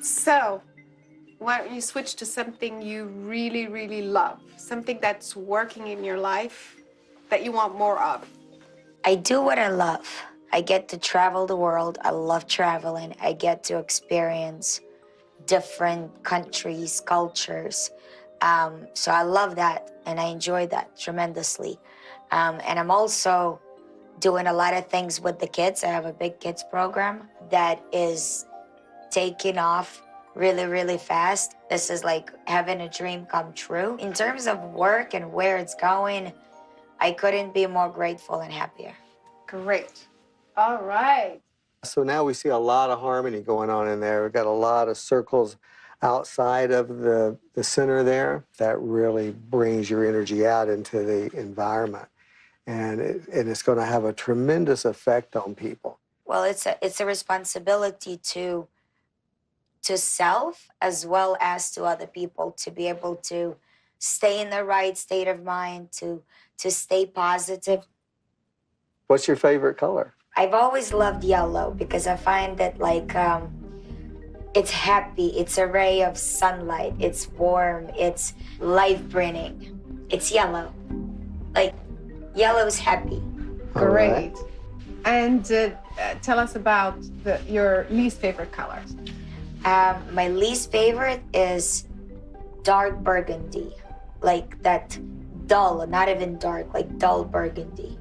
S19: So, why don't you switch to something you really, really love? Something that's working in your life that you want more of.
S2: I do what I love. I get to travel the world. I love traveling. I get to experience different countries, cultures. So I love that, and I enjoy that tremendously. And I'm also doing a lot of things with the kids. I have a big kids program that is taking off really, really fast. This is like having a dream come true. In terms of work and where it's going, I couldn't be more grateful and happier.
S19: Great. All right.
S4: So now we see a lot of harmony going on in there. We've got a lot of circles outside of the center there. That really brings your energy out into the environment. And it's going to have a tremendous effect on people.
S2: Well, it's a responsibility to self as well as to other people, to be able to stay in the right state of mind, to stay positive.
S4: What's your favorite color?
S2: I've always loved yellow because I find that it's happy, it's a ray of sunlight, it's warm, it's life-bringing. It's yellow. Yellow is happy.
S19: Great. And tell us about your least favorite colors.
S2: My least favorite is dark burgundy, like that dull, not even dark, like dull burgundy.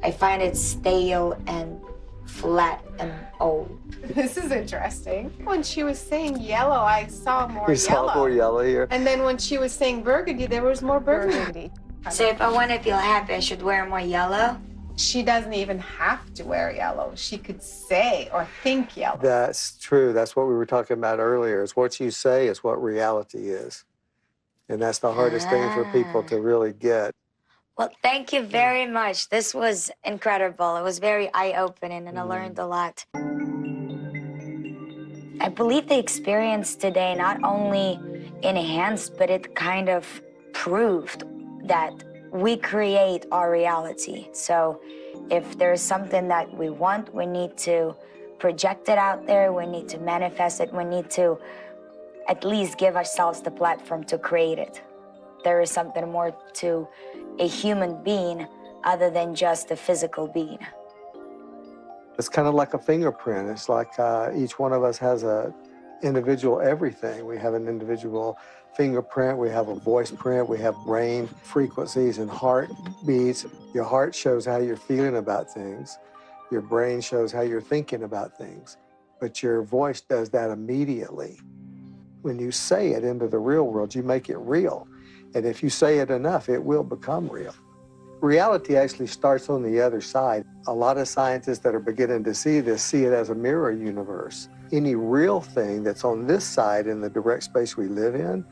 S2: I find it stale and flat and old.
S13: This is interesting. When she was saying yellow, I saw more
S4: You
S13: yellow.
S4: saw more yellow here.
S13: And then when she was saying burgundy, there was more burgundy.
S2: So if I want to feel happy, I should wear more yellow?
S13: She doesn't even have to wear yellow. She could say or think yellow.
S4: That's true. That's what we were talking about earlier. It's what you say is what reality is. And that's the hardest thing for people to really get.
S2: Well, thank you very much. This was incredible. It was very eye-opening, and I learned a lot. I believe the experience today not only enhanced, but it kind of proved that we create our reality. So if there's something that we want, we need to project it out there. We need to manifest it. We need to at least give ourselves the platform to create it. There is something more to a human being other than just a physical being.
S4: It's kind of like a fingerprint. It's like each one of us has a individual everything. We have an individual fingerprint, we have a voice print, we have brain frequencies and heart beats. Your heart shows how you're feeling about things. Your brain shows how you're thinking about things. But your voice does that immediately. When you say it into the real world, you make it real. And if you say it enough, it will become real. Reality actually starts on the other side. A lot of scientists that are beginning to see this see it as a mirror universe. Any real thing that's on this side in the direct space we live in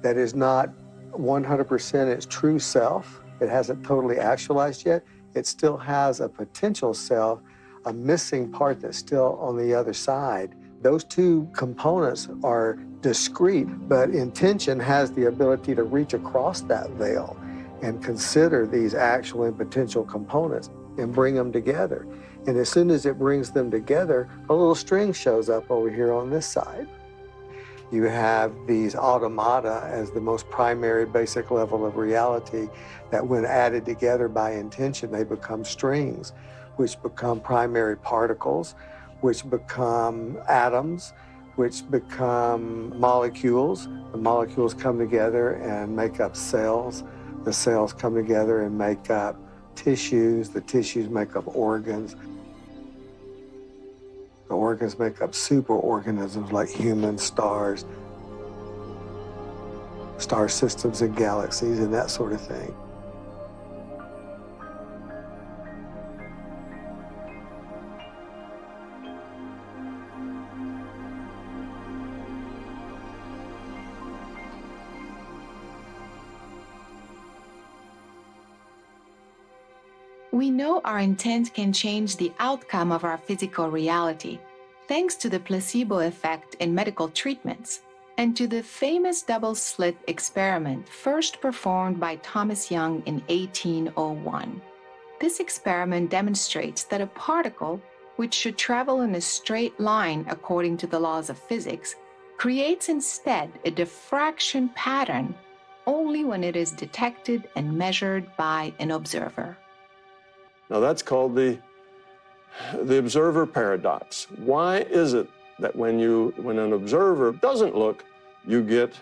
S4: that is not 100% its true self, it hasn't totally actualized yet, it still has a potential self, a missing part that's still on the other side. Those two components are discrete, but intention has the ability to reach across that veil and consider these actual and potential components and bring them together. And as soon as it brings them together, a little string shows up over here on this side. You have these automata as the most primary basic level of reality that when added together by intention, they become strings, which become primary particles, which become atoms, which become molecules. The molecules come together and make up cells. The cells come together and make up tissues. The tissues make up organs. The organs make up superorganisms like humans, stars, star systems and galaxies and that sort of thing.
S1: We know our intent can change the outcome of our physical reality, thanks to the placebo effect in medical treatments, and to the famous double-slit experiment first performed by Thomas Young in 1801. This experiment demonstrates that a particle, which should travel in a straight line according to the laws of physics, creates instead a diffraction pattern only when it is detected and measured by an observer.
S3: Now that's called the observer paradox. Why is it that when an observer doesn't look, you get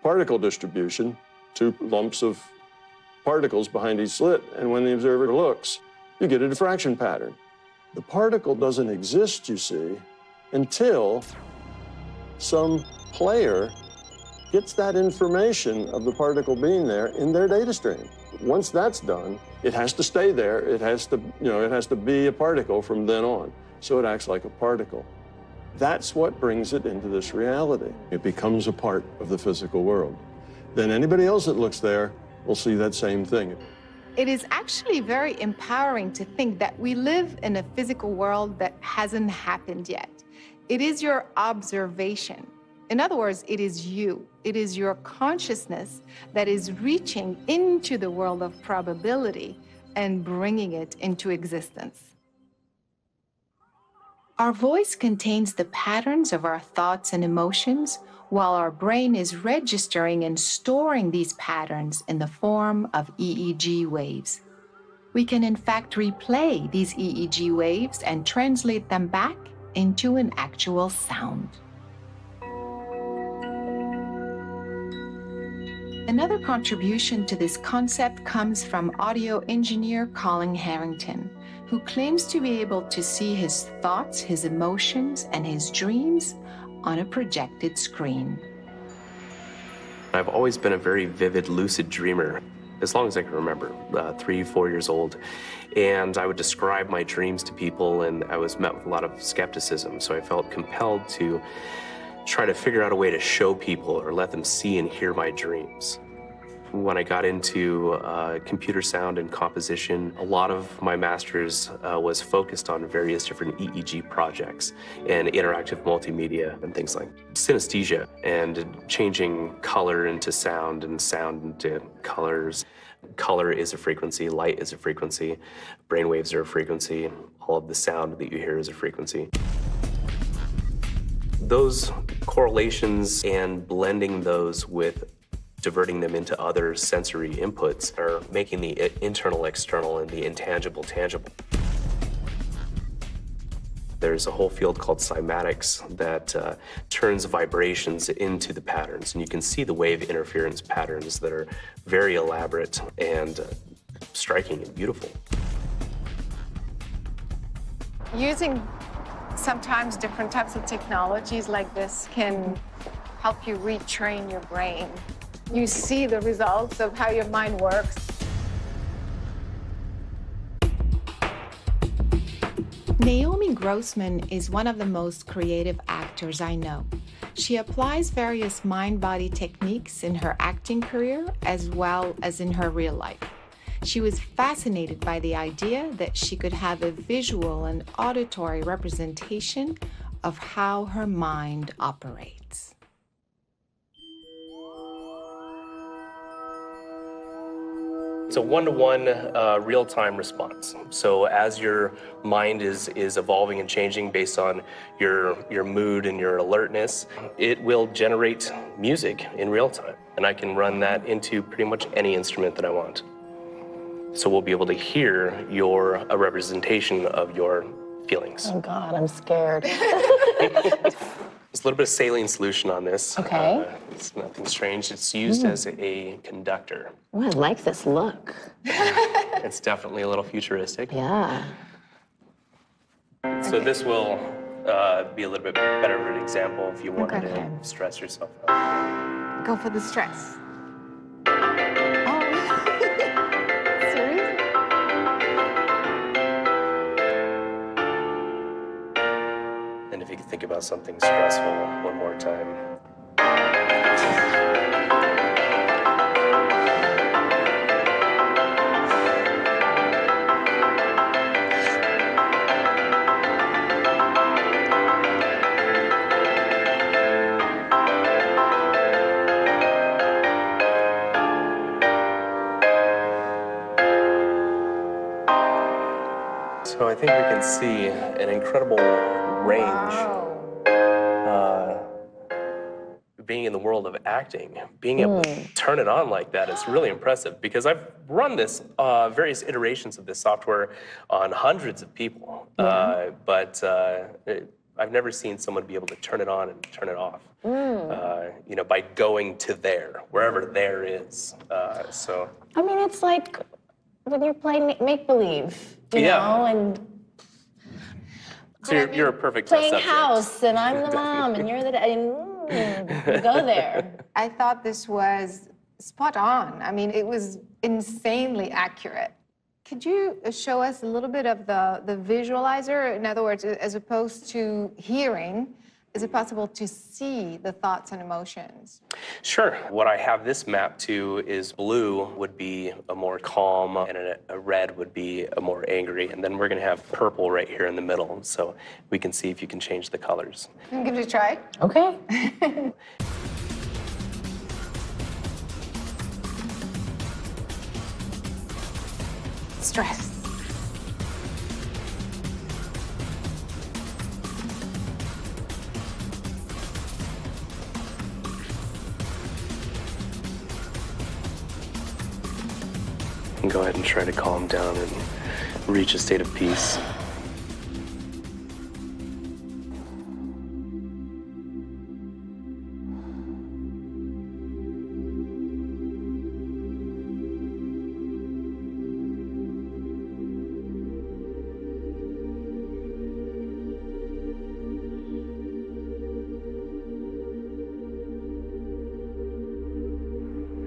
S3: particle distribution, 2 lumps of particles behind each slit, and when the observer looks, you get a diffraction pattern. The particle doesn't exist, you see, until some player gets that information of the particle being there in their data stream. Once that's done, it has to stay there. It has to be a particle from then on. So it acts like a particle. That's what brings it into this reality. It becomes a part of the physical world. Then anybody else that looks there will see that same thing.
S13: It is actually very empowering to think that we live in a physical world that hasn't happened yet. It is your observation. In other words, it is you. It is your consciousness that is reaching into the world of probability and bringing it into existence.
S1: Our voice contains the patterns of our thoughts and emotions, while our brain is registering and storing these patterns in the form of EEG waves. We can in fact replay these EEG waves and translate them back into an actual sound. Another contribution to this concept comes from audio engineer Colin Harrington, who claims to be able to see his thoughts, his emotions, and his dreams on a projected screen.
S6: I've always been a very vivid, lucid dreamer, as long as I can remember, 3, 4 years old. And I would describe my dreams to people, and I was met with a lot of skepticism. So I felt compelled to try to figure out a way to show people or let them see and hear my dreams. When I got into computer sound and composition, a lot of my master's was focused on various different EEG projects and interactive multimedia and things like synesthesia and changing color into sound and sound into colors. Color is a frequency, light is a frequency, brainwaves are a frequency, all of the sound that you hear is a frequency. Those correlations and blending those with diverting them into other sensory inputs are making the internal external and the intangible tangible. There's a whole field called cymatics that turns vibrations into the patterns, and you can see the wave interference patterns that are very elaborate and striking and beautiful.
S13: Using sometimes different types of technologies like this can help you retrain your brain. You see the results of how your mind works.
S1: Naomi Grossman is one of the most creative actors I know. She applies various mind-body techniques in her acting career as well as in her real life. She was fascinated by the idea that she could have a visual and auditory representation of how her mind operates.
S6: It's a one-to-one real-time response. So as your mind is evolving and changing based on your mood and your alertness, it will generate music in real time. And I can run that into pretty much any instrument that I want. So we'll be able to hear a representation of your feelings.
S8: Oh God, I'm scared.
S6: There's a little bit of saline solution on this.
S8: Okay.
S6: It's nothing strange. It's used as a conductor.
S8: Oh, I like this look.
S6: It's definitely a little futuristic.
S8: Yeah.
S6: So this will be a little bit better of an example if you wanted to stress yourself out.
S13: Go for the stress.
S6: And if you could think about something stressful one more time. So I think we can see an incredible range. Being in the world of acting, being able to turn it on like that is really impressive, because I've run this, various iterations of this software on hundreds of people, but I've never seen someone be able to turn it on and turn it off, you know, by going to there, wherever there is. So.
S8: I mean, it's like when you're playing make-believe, you know, and
S6: So you're a perfect
S8: playing
S6: test subject.
S8: house, and I'm the mom, and you're the dad, and you go there.
S13: I thought this was spot on. I mean, it was insanely accurate. Could you show us a little bit of the visualizer? In other words, as opposed to hearing, is it possible to see the thoughts and emotions?
S6: Sure. What I have this mapped to is blue would be a more calm, and a red would be a more angry, and then we're going to have purple right here in the middle, so we can see if you can change the colors.
S13: Can you give it a try?
S8: Okay.
S13: Stress.
S6: And go ahead and try to calm down and reach a state of peace.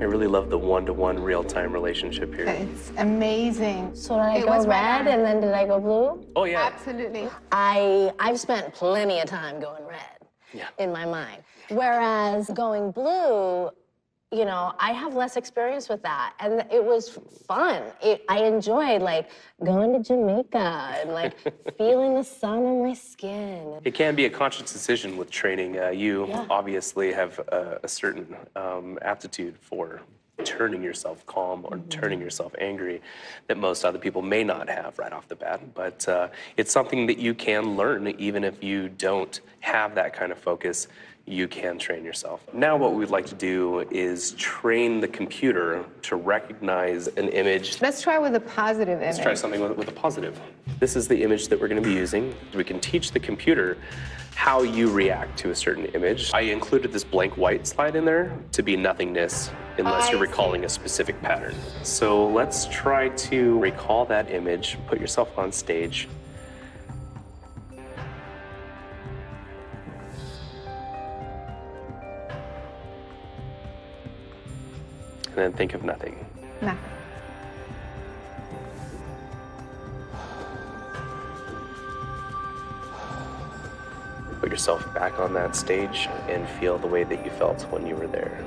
S6: I really love the one-to-one real-time relationship here.
S13: It's amazing.
S8: So did I go red and then did I go blue?
S6: Oh, yeah.
S13: Absolutely.
S8: I've spent plenty of time going red in my mind. Whereas going blue, you know, I have less experience with that. And it was fun. I enjoyed, like, going to Jamaica and, like, feeling the sun on my skin.
S6: It can be a conscious decision with training. You obviously have a certain aptitude for turning yourself calm or turning yourself angry that most other people may not have right off the bat. But it's something that you can learn even if you don't have that kind of focus. You can train yourself. Now what we'd like to do is train the computer to recognize an image.
S13: Let's try with a positive image.
S6: Let's try something with a positive. This is the image that we're going to be using. We can teach the computer how you react to a certain image. I included this blank white slide in there to be nothingness unless you're recalling a specific pattern. So let's try to recall that image, put yourself on stage. And then think of nothing.
S13: Nothing.
S6: Put yourself back on that stage and feel the way that you felt when you were there.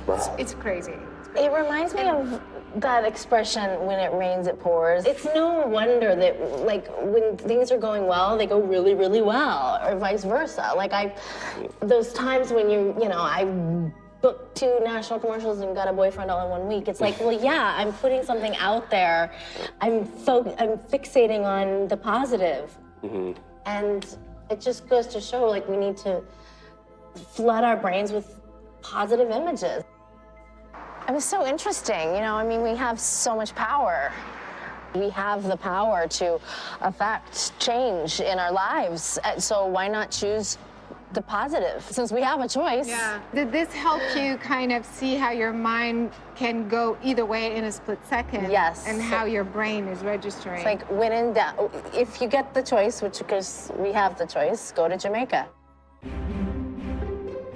S13: Wow. It's crazy.
S8: It reminds me of that expression, when it rains, it pours. It's no wonder that, like, when things are going well, they go really, really well, or vice versa. Like, those times when you know, I booked 2 national commercials and got a boyfriend all in 1 week. It's like, well, yeah, I'm putting something out there. I'm fixating on the positive. And it just goes to show, like, we need to flood our brains with positive images.
S19: It was so interesting, you know, I mean, we have so much power. We have the power to affect change in our lives, so why not choose the positive, since we have a choice?
S13: Yeah. Did this help you kind of see how your mind can go either way in a split second?
S19: Yes.
S13: And how your brain is registering?
S19: It's like, when in doubt, if you get the choice, which, because we have the choice, go to Jamaica.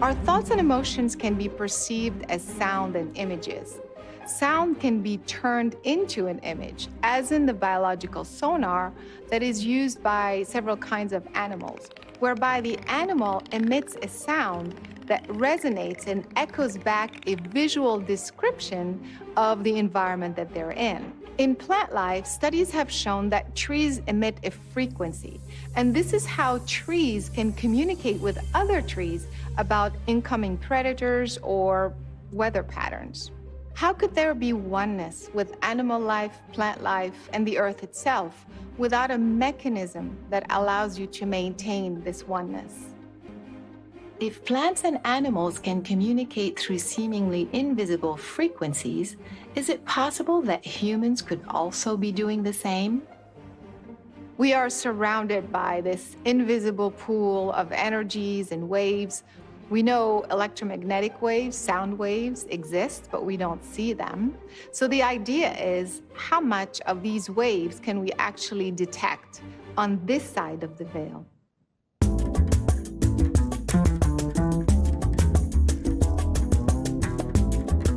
S13: Our thoughts and emotions can be perceived as sound and images. Sound can be turned into an image, as in the biological sonar that is used by several kinds of animals, whereby the animal emits a sound that resonates and echoes back a visual description of the environment that they're in. In plant life, studies have shown that trees emit a frequency, and this is how trees can communicate with other trees about incoming predators or weather patterns. How could there be oneness with animal life, plant life, and the earth itself without a mechanism that allows you to maintain this oneness? If plants and animals can communicate through seemingly invisible frequencies, is it possible that humans could also be doing the same? We are surrounded by this invisible pool of energies and waves. We know electromagnetic waves, sound waves exist, but we don't see them. So the idea is, how much of these waves can we actually detect on this side of the veil?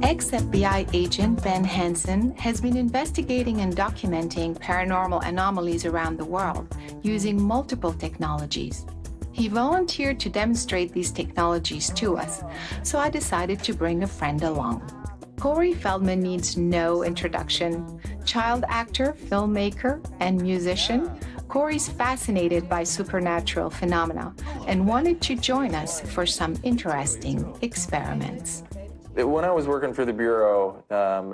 S13: Ex-FBI agent Ben Hansen has been investigating and documenting paranormal anomalies around the world using multiple technologies. He volunteered to demonstrate these technologies to us, so I decided to bring a friend along. Corey Feldman needs no introduction. Child actor, filmmaker, and musician, Corey's fascinated by supernatural phenomena and wanted to join us for some interesting experiments.
S11: When I was working for the Bureau,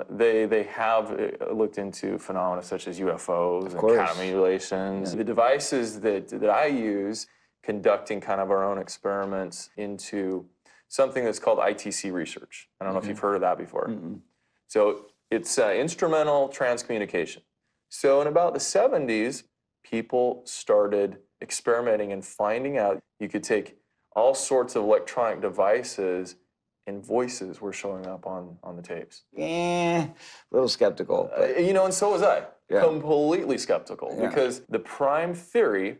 S11: they have looked into phenomena such as UFOs and counter manipulations. Yeah. The devices that I use conducting kind of our own experiments into something that's called ITC research. I don't know if you've heard of that before. So it's instrumental transcommunication. So in about the 70s, people started experimenting and finding out you could take all sorts of electronic devices and voices were showing up on the tapes.
S20: A little skeptical.
S11: You know, and so was I. completely skeptical, because the prime theory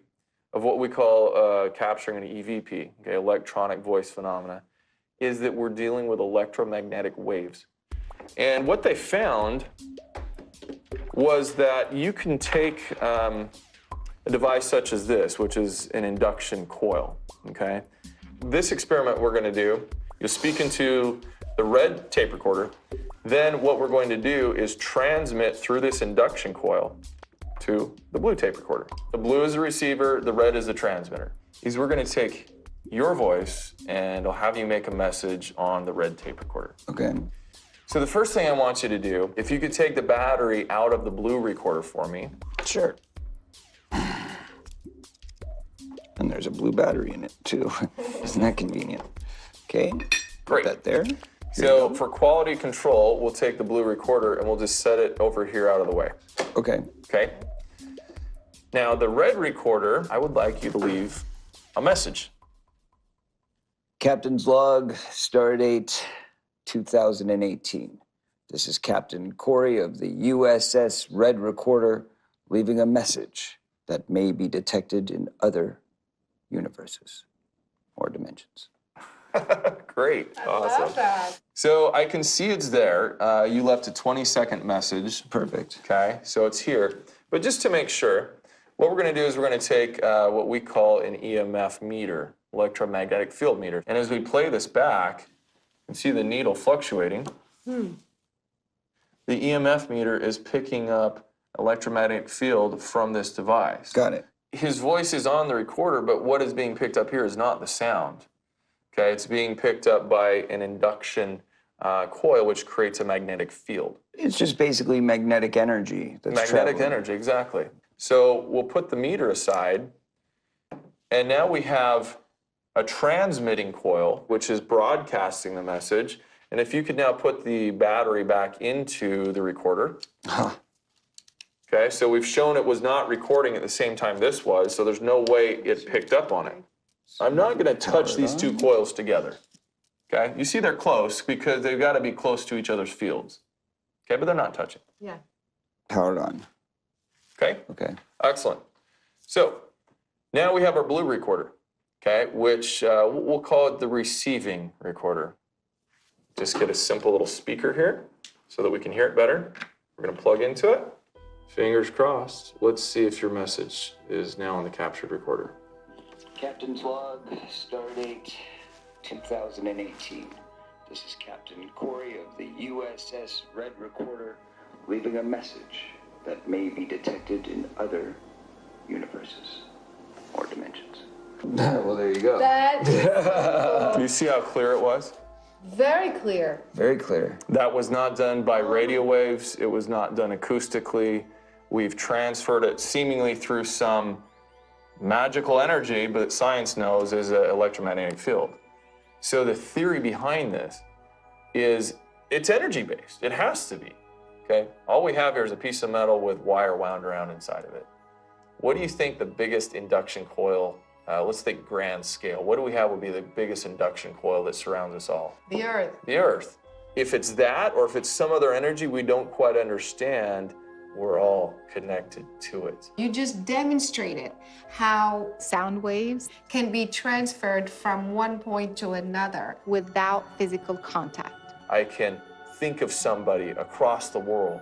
S11: of what we call capturing an EVP, okay, electronic voice phenomena, is that we're dealing with electromagnetic waves. And what they found was that you can take a device such as this, which is an induction coil, okay? This experiment we're going to do, you'll speak into the red tape recorder. Then what we're going to do is transmit through this induction coil to the blue tape recorder. The blue is the receiver, the red is the transmitter. We're going to take your voice and I'll have you make a message on the red tape recorder.
S12: Okay.
S11: So the first thing I want you to do, if you could take the battery out of the blue recorder for me.
S12: Sure. And there's a blue battery in it too. Isn't that convenient? Okay.
S11: Great.
S12: Put that there.
S11: So for quality control, we'll take the blue recorder and we'll just set it over here out of the way.
S12: Okay.
S11: Okay. Now the red recorder, I would like you to leave a message.
S12: Captain's log, stardate 2018. This is Captain Corey of the USS Red Recorder leaving a message that may be detected in other universes or dimensions.
S11: Great. Awesome.
S19: Love that.
S11: So I can see it's there. You left a 20-second message.
S12: Perfect.
S11: Okay, so it's here. But just to make sure, what we're going to do is we're going to take what we call an EMF meter, electromagnetic field meter. And as we play this back, you can see the needle fluctuating. The EMF meter is picking up electromagnetic field from this device.
S12: Got it.
S11: His voice is on the recorder, but what is being picked up here is not the sound. Okay, it's being picked up by an induction coil, which creates a magnetic field.
S12: It's just basically magnetic energy that's
S11: Magnetic
S12: traveling.
S11: energy, exactly. So we'll put the meter aside, and now we have a transmitting coil, which is broadcasting the message. And if you could now put the battery back into the recorder. Okay, so we've shown it was not recording at the same time this was, so there's no way it picked up on it. I'm not going to touch these two coils together. Okay, you see they're close because they've got to be close to each other's fields. Okay, but they're not touching.
S19: Yeah.
S12: Powered on.
S11: Okay?
S12: Okay.
S11: Excellent. So now we have our blue recorder, okay, which we'll call it the receiving recorder. Just get a simple little speaker here so that we can hear it better. We're going to plug into it. Fingers crossed. Let's see if your message is now on the captured recorder.
S12: Captain's log, stardate 2018. This is Captain Corey of the USS Red Recorder leaving a message that may be detected in other universes or dimensions. Well, there you go.
S11: Do you see how clear it was?
S19: Very clear.
S12: Very clear.
S11: That was not done by radio waves. It was not done acoustically. We've transferred it seemingly through some magical energy, but science knows is an electromagnetic field. So the theory behind this is it's energy-based. It has to be, okay? All we have here is a piece of metal with wire wound around inside of it. What do you think the biggest induction coil, let's think grand scale, what do we have would be the biggest induction coil that surrounds us all?
S19: The Earth.
S11: The Earth. If it's that, or if it's some other energy we don't quite understand, we're all connected to it.
S19: You just demonstrated how
S13: Sound waves
S19: can be transferred from one point to another.
S13: without physical contact.
S11: I can think of somebody across the world,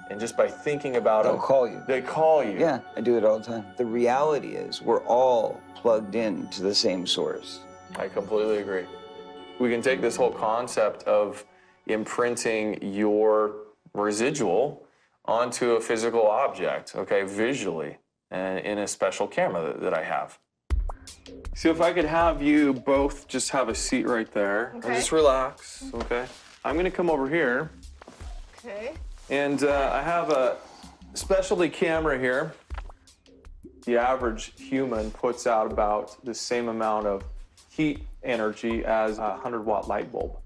S11: and just by thinking about
S12: They'll
S11: them,
S12: call you.
S11: they call you.
S12: Yeah, I do it all the time. The reality is we're all plugged in to the same source.
S11: I completely agree. We can take this whole concept of imprinting your residual onto a physical object, okay, visually, and in a special camera that I have. So if I could have you both just have a seat right there, and just relax, okay? I'm gonna come over here,
S19: Okay.
S11: and I have a specialty camera here. The average human puts out about the same amount of heat energy as a 100-watt light bulb.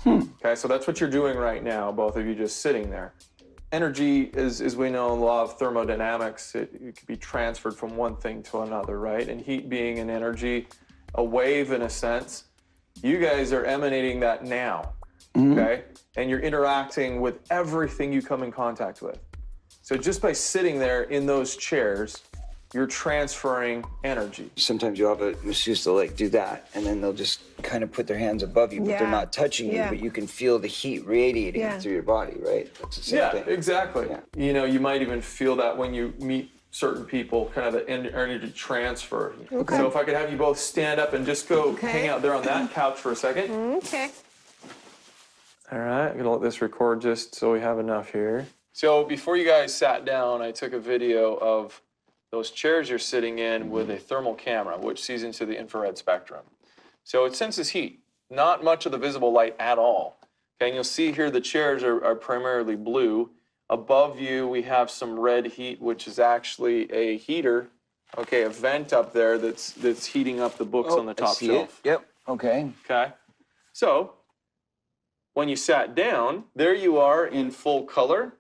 S11: Okay, so that's what you're doing right now, both of you just sitting there. Energy, as we know in the law of thermodynamics, it can be transferred from one thing to another, right? And heat being an energy, a wave in a sense, you guys are emanating that now, okay? And you're interacting with everything you come in contact with. So just by sitting there in those chairs, you're transferring energy.
S14: Sometimes you'll have a masseuse, they'll like do that, and then they'll just kind of put their hands above you, but they're not touching you, but you can feel the heat radiating through your body, right? That's the same thing.
S11: Exactly. You know, you might even feel that when you meet certain people, kind of the energy transfer.
S19: Okay.
S11: So if I could have you both stand up and just go hang out there on that couch for a second.
S19: Okay.
S11: All right, I'm gonna let this record just so we have enough here. So before you guys sat down, I took a video of those chairs you're sitting in with a thermal camera, which sees into the infrared spectrum. So it senses heat, not much of the visible light at all. Okay, and you'll see here the chairs are primarily blue. Above you, we have some red heat, which is actually a heater, okay, a vent up there that's heating up the books on the top shelf.
S14: Yep, okay.
S11: Okay, so when you sat down, there you are in full color.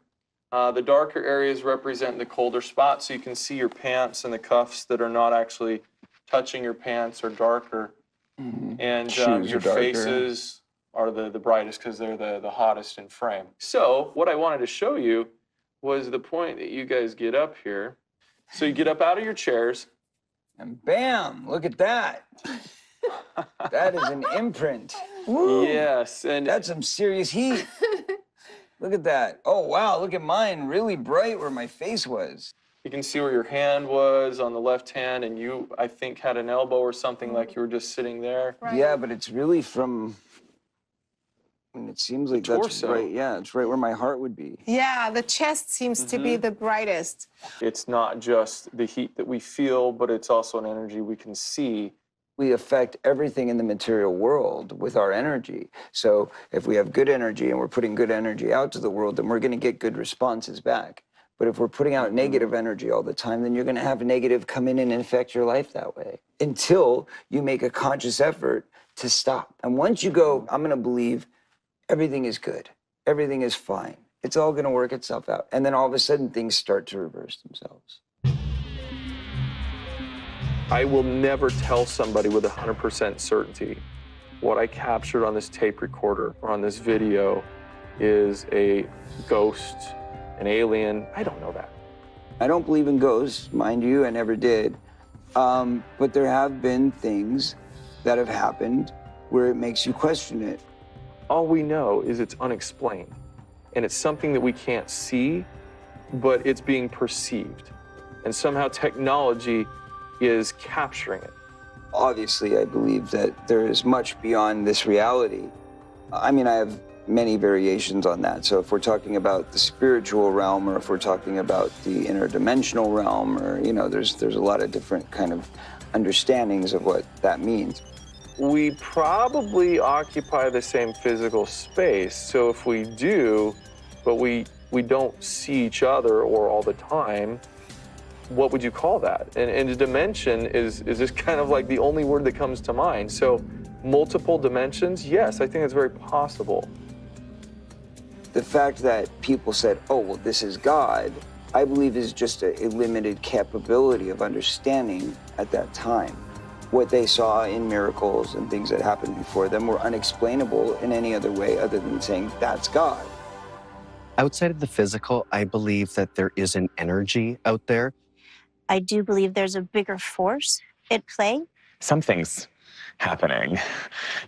S11: The darker areas represent the colder spots, so you can see your pants and the cuffs that are not actually touching your pants are darker. And your faces are the brightest because they're the hottest in frame. So what I wanted to show you was the point that you guys get up here. So you get up out of your chairs.
S14: And bam, look at that. That is an imprint. Woo.
S11: Yes, and
S14: that's some serious heat. Look at that. Oh, wow, look at mine, really bright where my face was.
S11: You can see where your hand was on the left hand, and you, I think, had an elbow or something like you were just sitting there.
S14: Right. Yeah, but it's really from, I mean, it seems like that's right, yeah, it's right where my heart would be.
S19: Yeah, the chest seems to be the brightest.
S11: It's not just the heat that we feel, but it's also an energy we can see.
S14: We affect everything in the material world with our energy. So if we have good energy and we're putting good energy out to the world, then we're going to get good responses back. But if we're putting out negative energy all the time, then you're going to have negative come in and affect your life that way until you make a conscious effort to stop. And once you go, I'm going to believe everything is good, everything is fine, it's all going to work itself out. And then all of a sudden things start to reverse themselves.
S11: I will never tell somebody with 100% certainty what I captured on this tape recorder or on this video is a ghost, an alien. I don't know that.
S14: I don't believe in ghosts, mind you, I never did. But there have been things that have happened where it makes you question it.
S11: All we know is it's unexplained. And it's something that we can't see, but it's being perceived. And somehow technology is capturing it.
S14: Obviously, I believe that there is much beyond this reality. I mean, I have many variations on that. So if we're talking about the spiritual realm, or if we're talking about the interdimensional realm, or, you know, there's a lot of different kind of understandings of what that means.
S11: We probably occupy the same physical space. So if we do, but we don't see each other or all the time, what would you call that? And a dimension is just kind of like the only word that comes to mind. So multiple dimensions, yes, I think it's very possible.
S14: The fact that people said, oh, well, this is God, I believe is just a limited capability of understanding at that time. What they saw in miracles and things that happened before them were unexplainable in any other way other than saying, that's God.
S16: Outside of the physical, I believe that there is an energy out there.
S18: I do believe there's a bigger force at play.
S24: Something's happening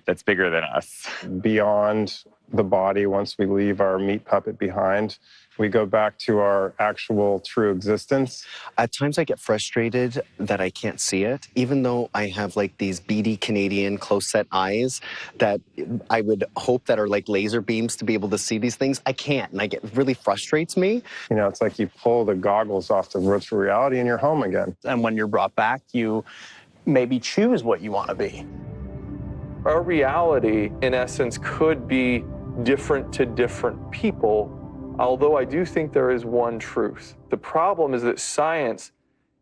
S24: that's bigger than us. Beyond the body, once we leave our meat puppet behind, we go back to our actual true existence.
S16: At times I get frustrated that I can't see it, even though I have like these beady Canadian close-set eyes that I would hope that are like laser beams to be able to see these things. I can't, and it really frustrates me.
S24: You know, it's like you pull the goggles off the virtual reality and you're home again.
S25: And when you're brought back, you maybe choose what you want to be.
S11: Our reality, in essence, could be different to different people, although I do think there is one truth. The problem is that science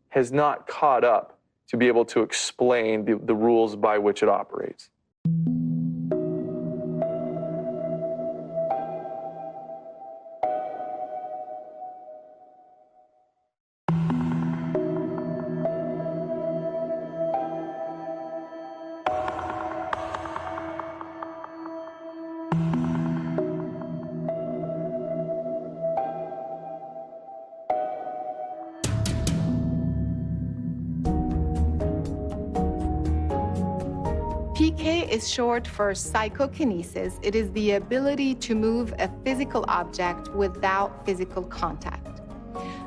S11: has not caught up to be able to explain the rules by which it operates.
S13: is short for psychokinesis. It is the ability to move a physical object without physical contact.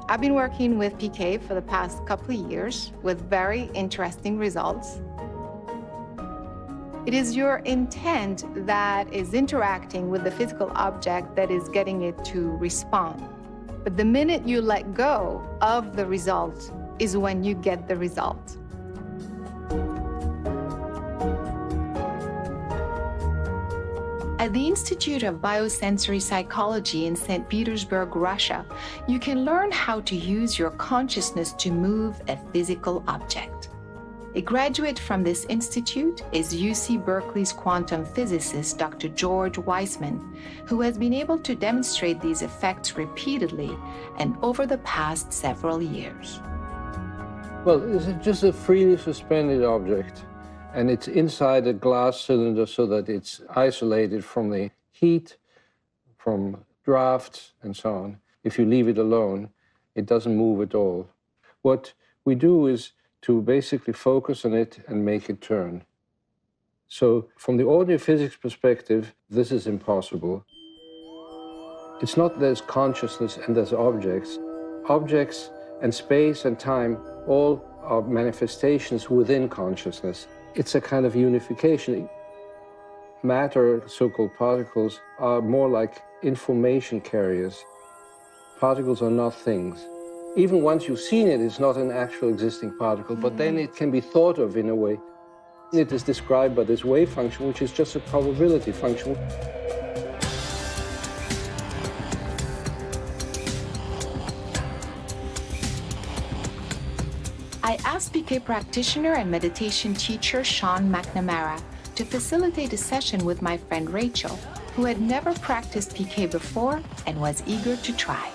S13: I've been working with PK for the past couple of years with very interesting results. It is your intent that is interacting with the physical object that is getting it to respond. But the minute you let go of the result is when you get the result. At the Institute of Biosensory Psychology in St. Petersburg, Russia, you can learn how to use your consciousness to move a physical object. A graduate from this institute is UC Berkeley's quantum physicist, Dr. George Weissman, who has been able to demonstrate these effects repeatedly and over the past several years.
S5: Well, it's just a freely suspended object, and it's inside a glass cylinder so that it's isolated from the heat, from drafts, and so on. If you leave it alone, it doesn't move at all. What we do is to basically focus on it and make it turn. So from the ordinary physics perspective, this is impossible. It's not there's consciousness and there's objects. Objects and space and time all are manifestations within consciousness. It's a kind of unification. Matter, so-called particles, are more like information carriers. Particles are not things. Even once you've seen it, it's not an actual existing particle, but then it can be thought of in a way. It is described by this wave function, which is just a probability function.
S1: I asked PK practitioner and meditation teacher Sean McNamara to facilitate a session with my friend Rachel, who had never practiced PK before and was eager to try.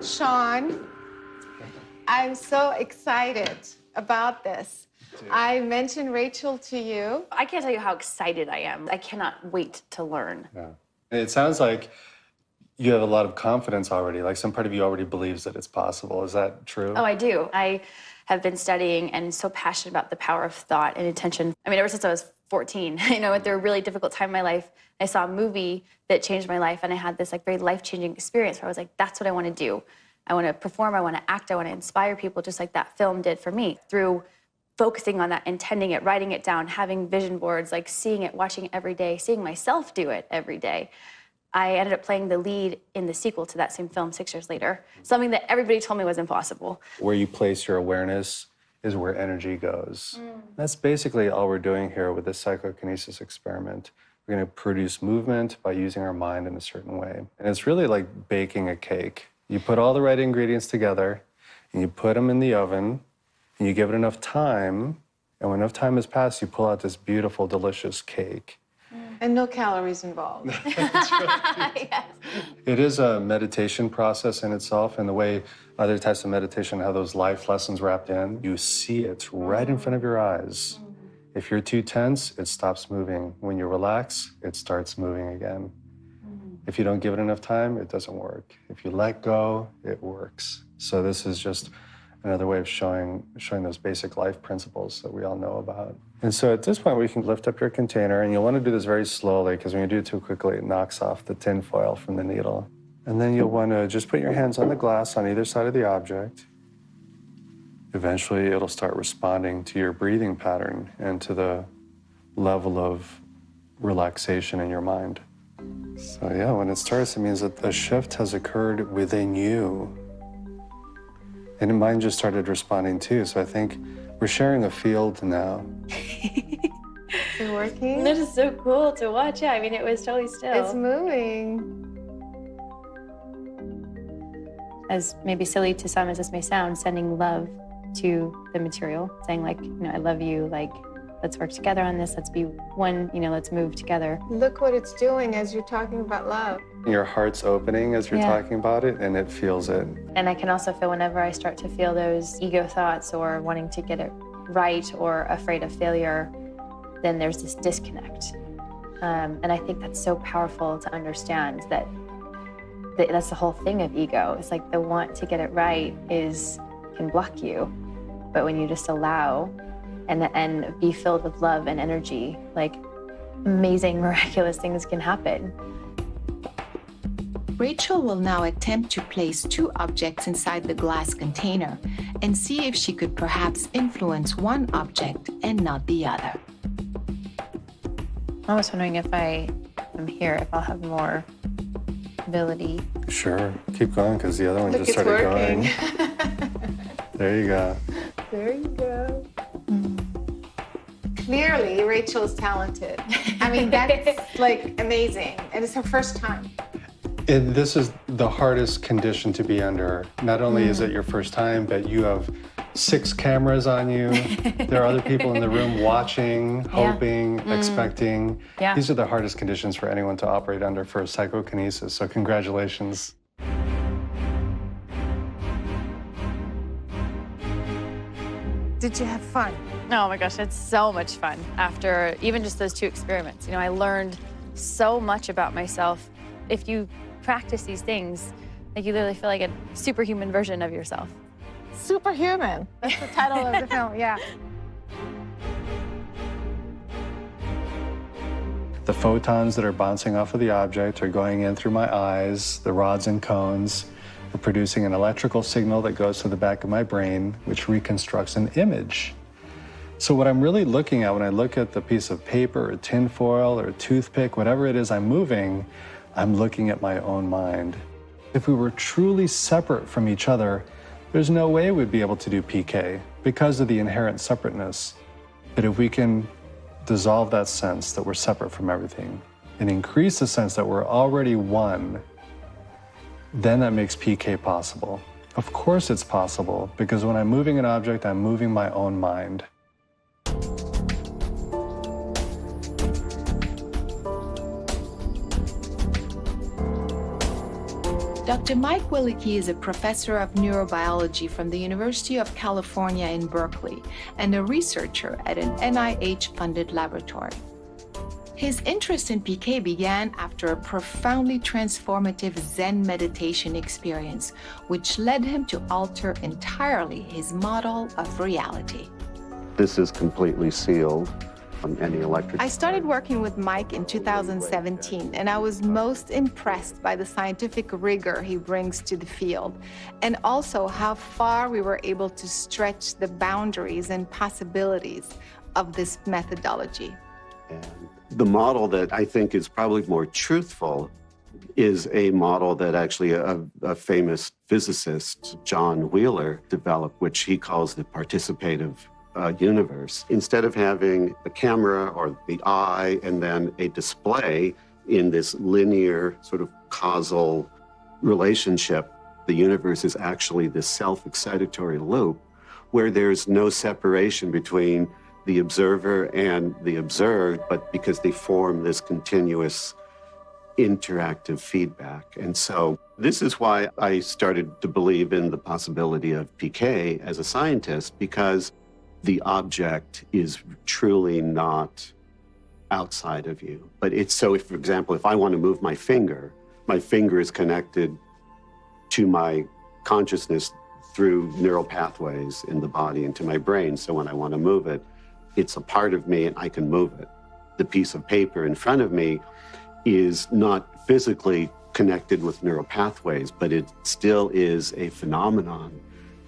S13: Sean, I'm so excited about this. I mentioned Rachel to you.
S7: I can't tell you how excited I am. I cannot wait to learn.
S10: Yeah. It sounds like you have a lot of confidence already, like some part of you already believes that it's possible. Is that true?
S7: Oh, I do. I have been studying and so passionate about the power of thought and intention. I mean, ever since I was 14, through a really difficult time in my life, I saw a movie that changed my life, and I had this very life-changing experience where I was like, that's what I want to do. I want to perform, I want to act, I want to inspire people just like that film did for me. Through focusing on that, intending it, writing it down, having vision boards, seeing it, watching it every day, seeing myself do it every day. I ended up playing the lead in the sequel to that same film 6 years later, something that everybody told me was impossible.
S10: Where you place your awareness is where energy goes. That's basically all we're doing here with this psychokinesis experiment. We're going to produce movement by using our mind in a certain way. And it's really like baking a cake. You put all the right ingredients together, and you put them in the oven, and you give it enough time, and when enough time has passed, you pull out this beautiful, delicious cake.
S13: And no calories involved.
S7: Yes.
S10: It is a meditation process in itself, and the way other types of meditation have those life lessons wrapped in, you see it right in front of your eyes. If you're too tense, it stops moving. When you relax, it starts moving again. If you don't give it enough time, it doesn't work. If you let go, it works. So this is just another way of showing those basic life principles that we all know about. And so at this point, we can lift up your container, and you'll want to do this very slowly, because when you do it too quickly, it knocks off the tin foil from the needle. And then you'll want to just put your hands on the glass on either side of the object. Eventually, it'll start responding to your breathing pattern and to the level of relaxation in your mind. So yeah, when it starts, it means that a shift has occurred within you. And mine just started responding too, so I think we're sharing a field now.
S13: Is it working?
S7: That is so cool to watch. Yeah, I mean, it was totally still.
S13: It's moving.
S7: As maybe silly to some as this may sound, sending love to the material, saying I love you, let's work together on this, let's be one, let's move together.
S13: Look what it's doing as you're talking about love.
S10: Your heart's opening as you're talking about it, and it feels it.
S7: And I can also feel whenever I start to feel those ego thoughts or wanting to get it right or afraid of failure, then there's this disconnect. And I think that's so powerful to understand that that's the whole thing of ego. It's the want to get it right can block you. But when you just allow and be filled with love and energy. Like, amazing, miraculous things can happen.
S1: Rachel will now attempt to place 2 objects inside the glass container and see if she could perhaps influence one object and not the other.
S7: I was wondering if I am here, if I'll have more ability.
S10: Sure, keep going, because the other one
S13: Look,
S10: just
S13: it's
S10: started
S13: working.
S10: going. There you go.
S13: There you go. Clearly, Rachel's talented. I mean, that's like amazing. And it's her first time.
S10: This is the hardest condition to be under. Not only is it your first time, but you have 6 cameras on you. There are other people in the room watching, hoping, expecting.
S7: Yeah.
S10: These are the hardest conditions for anyone to operate under for psychokinesis. So congratulations.
S13: Did you have fun?
S7: Oh my gosh, it's so much fun. After even just those 2 experiments, you know, I learned so much about myself. If you practice these things, like, you literally feel like a superhuman version of yourself.
S13: Superhuman. That's the title of the film, yeah.
S10: The photons that are bouncing off of the object are going in through my eyes, the rods and cones, are producing an electrical signal that goes to the back of my brain, which reconstructs an image. So what I'm really looking at when I look at the piece of paper or tin foil or a toothpick, whatever it is I'm moving, I'm looking at my own mind. If we were truly separate from each other, there's no way we'd be able to do PK because of the inherent separateness. But if we can dissolve that sense that we're separate from everything and increase the sense that we're already one, then that makes PK possible. Of course it's possible, because when I'm moving an object, I'm moving my own mind.
S1: Dr. Mike Willicke is a professor of neurobiology from the University of California in Berkeley and a researcher at an NIH-funded laboratory. His interest in PK began after a profoundly transformative Zen meditation experience, which led him to alter entirely his model of reality.
S23: This is completely sealed from any electric.
S13: I started working with Mike in 2017, and I was most impressed by the scientific rigor he brings to the field, and also how far we were able to stretch the boundaries and possibilities of this methodology.
S23: The model that I think is probably more truthful is a model that actually a famous physicist, John Wheeler, developed, which he calls the participative universe. Instead of having a camera or the eye and then a display in this linear sort of causal relationship, the universe is actually this self-excitatory loop where there's no separation between the observer and the observed, but because they form this continuous interactive feedback. And so this is why I started to believe in the possibility of PK as a scientist, because the object is truly not outside of you. But it's so, if, for example, if I want to move my finger is connected to my consciousness through neural pathways in the body into my brain. So when I want to move it, it's a part of me and I can move it. The piece of paper in front of me is not physically connected with neural pathways, but it still is a phenomenon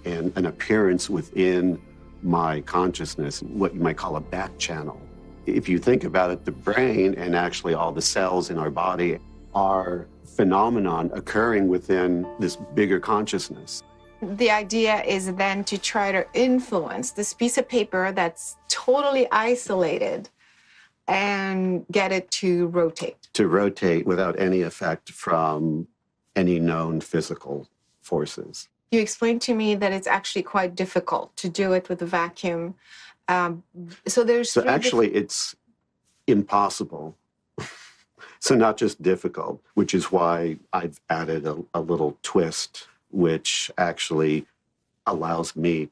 S23: and an appearance within my consciousness, what you might call a back channel. If you think about it, the brain and actually all the cells in our body are phenomenon occurring within this bigger consciousness.
S13: The idea is then to try to influence this piece of paper that's totally isolated and get it to rotate.
S23: To rotate without any effect from any known physical forces.
S13: You explained to me that it's actually quite difficult to do it with a vacuum. So
S23: actually it's impossible. So not just difficult, which is why I've added a little twist, which actually allows me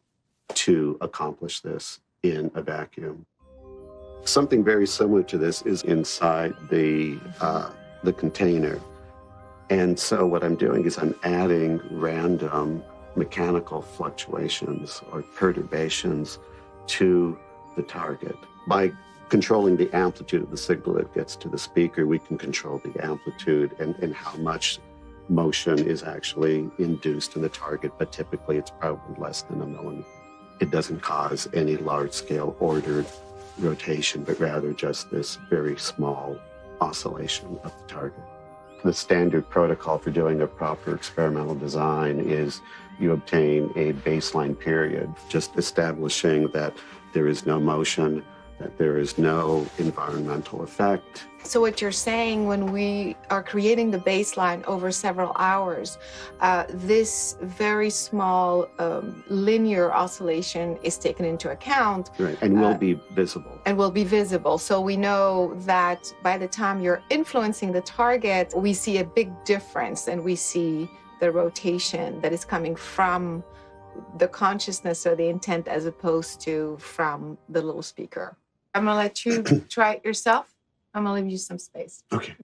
S23: to accomplish this in a vacuum. Something very similar to this is inside the container. And so what I'm doing is I'm adding random mechanical fluctuations or perturbations to
S9: the target. By controlling the amplitude of the signal that gets to the speaker, we can control the amplitude and how much motion is actually induced in the target, but typically it's probably less than a millimeter. It doesn't cause any large-scale ordered rotation, but rather just this very small oscillation of the target. The standard protocol for doing a proper experimental design is you obtain a baseline period, just establishing that there is no motion, that there is no environmental effect.
S13: So what you're saying, when we are creating the baseline over several hours, this very small linear oscillation is taken into account.
S9: Right, and will be visible.
S13: And will be visible. So we know that by the time you're influencing the target, we see a big difference, and we see the rotation that is coming from the consciousness or the intent as opposed to from the little speaker. I'm gonna let you try it yourself. I'm gonna leave you some space.
S9: Okay.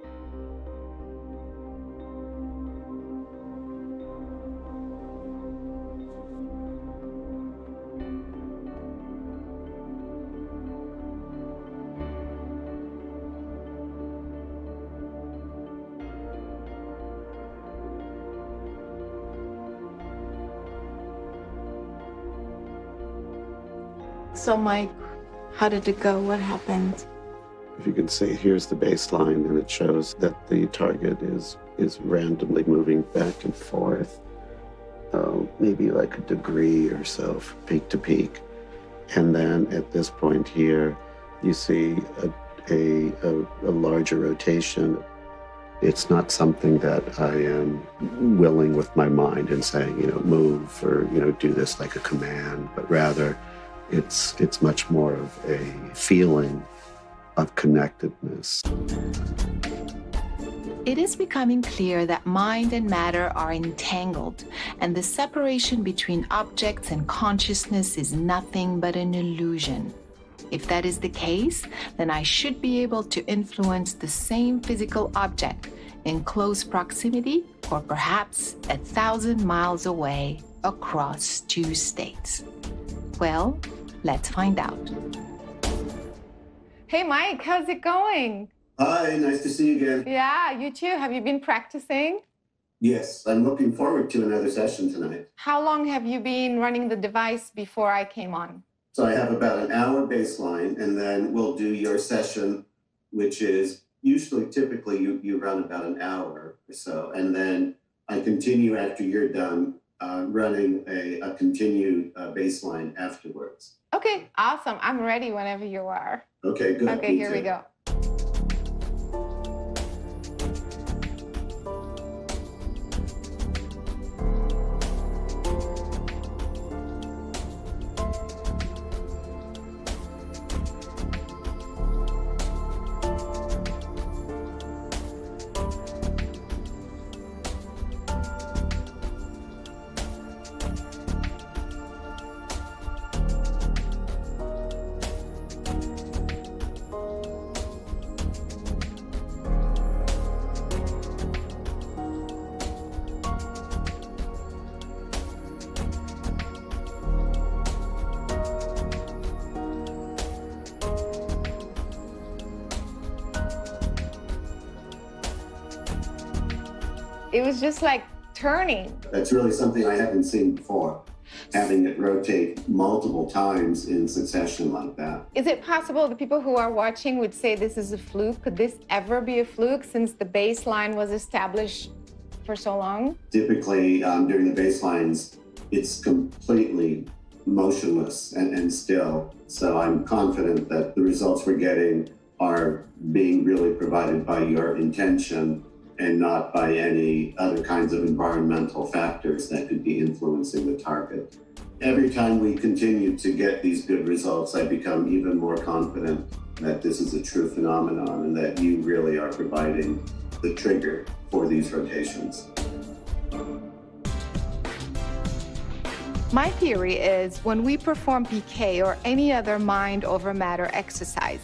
S13: So Mike, how did it go? What happened?
S9: If you can see, here's the baseline, and it shows that the target is randomly moving back and forth, maybe like a degree or so from peak to peak. And then at this point here, you see a larger rotation. It's not something that I am willing with my mind and saying, move or, do this like a command, but rather it's much more of a feeling of connectedness.
S1: It is becoming clear that mind and matter are entangled, and the separation between objects and consciousness is nothing but an illusion. If that is the case, then I should be able to influence the same physical object in close proximity, or perhaps 1,000 miles away across 2 states. Well, let's find out.
S13: Hey Mike, how's it going?
S9: Hi, nice to see you again.
S13: Yeah, you too. Have you been practicing?
S9: Yes, I'm looking forward to another session tonight.
S13: How long have you been running the device before I came on?
S9: So I have about an hour baseline, and then we'll do your session, which is typically you run about an hour or so, and then I continue after you're done running a continued baseline afterwards.
S13: Okay, awesome. I'm ready whenever you are.
S9: Okay, good.
S13: Okay, here we go. It was just like turning.
S9: That's really something I haven't seen before, having it rotate multiple times in succession like that.
S13: Is it possible the people who are watching would say this is a fluke? Could this ever be a fluke since the baseline was established for so long?
S9: Typically, during the baselines, it's completely motionless and still. So I'm confident that the results we're getting are being really provided by your intention and not by any other kinds of environmental factors that could be influencing the target. Every time we continue to get these good results, I become even more confident that this is a true phenomenon and that you really are providing the trigger for these rotations.
S13: My theory is when we perform PK or any other mind over matter exercise,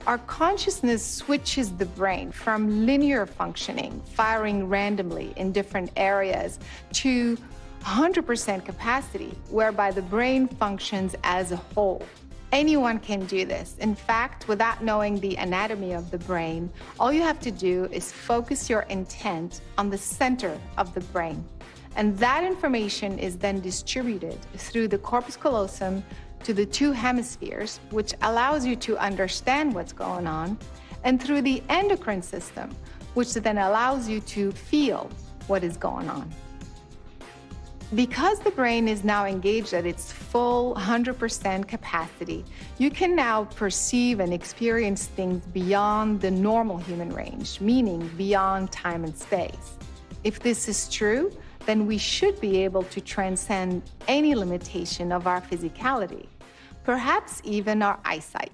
S13: our consciousness switches the brain from linear functioning, firing randomly in different areas, to 100% capacity, whereby the brain functions as a whole. Anyone can do this. In fact, without knowing the anatomy of the brain, all you have to do is focus your intent on the center of the brain. And that information is then distributed through the corpus callosum to the two hemispheres, which allows you to understand what's going on, and through the endocrine system, which then allows you to feel what is going on. Because the brain is now engaged at its full 100% capacity, you can now perceive and experience things beyond the normal human range, meaning beyond time and space. If this is true, then we should be able to transcend any limitation of our physicality, perhaps even our eyesight.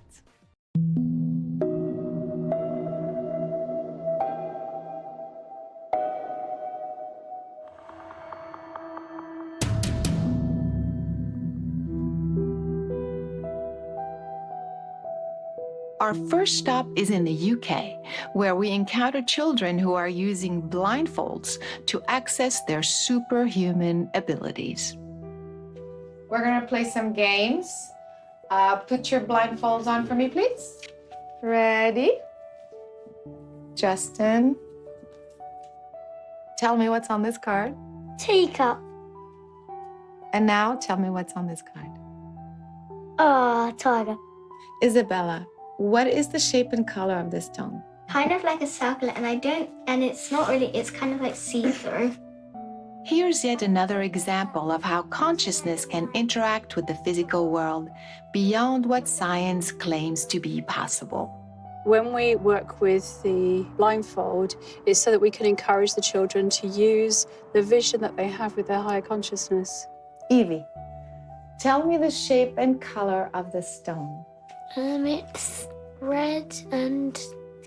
S13: Our first stop is in the UK, where we encounter children who are using blindfolds to access their superhuman abilities. We're gonna play some games. Put your blindfolds on for me, please. Ready? Justin, tell me what's on this card.
S2: Teacup.
S13: And now tell me what's on this card.
S2: Tiger.
S13: Isabella, what is the shape and color of this stone?
S2: Kind of like a circle, and it's not really, it's kind of like see-through.
S1: Here's yet another example of how consciousness can interact with the physical world beyond what science claims to be possible.
S15: When we work with the blindfold, it's so that we can encourage the children to use the vision that they have with their higher consciousness.
S13: Evie, tell me the shape and color of the stone.
S2: It's red and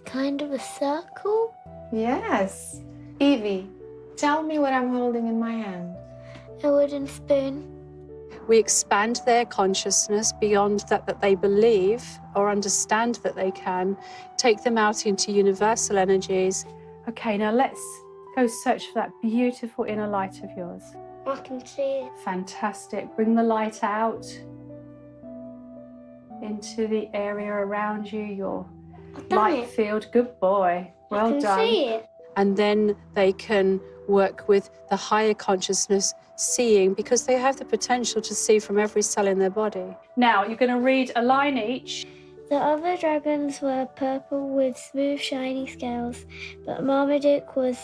S2: kind of a circle.
S13: Yes. Evie, tell me what I'm holding in my hand.
S2: A wooden spoon.
S15: We expand their consciousness beyond that they believe or understand that they can, take them out into universal energies.
S17: Okay, now let's go search for that beautiful inner light of yours.
S2: I can see it.
S17: Fantastic. Bring the light out into the area around you, your light field. Good boy. Well done.
S2: I can see it.
S15: And then they can work with the higher consciousness, seeing, because they have the potential to see from every cell in their body.
S17: Now, you're going to read a line each.
S2: The other dragons were purple with smooth, shiny scales, but Marmaduke was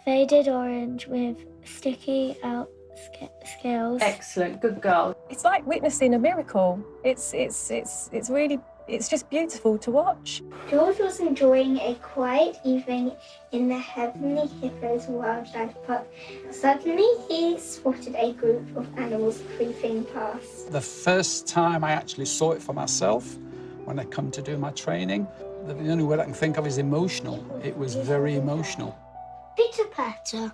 S2: faded orange with sticky out scales.
S17: Excellent, good girl.
S21: It's like witnessing a miracle. It's just beautiful to watch.
S2: George was enjoying a quiet evening in the Heavenly Hippos Wildlife Park. Suddenly, he spotted a group of animals creeping past.
S22: The first time I actually saw it for myself, when I come to do my training, the only word I can think of is emotional. It was very emotional.
S2: Pitter-patter.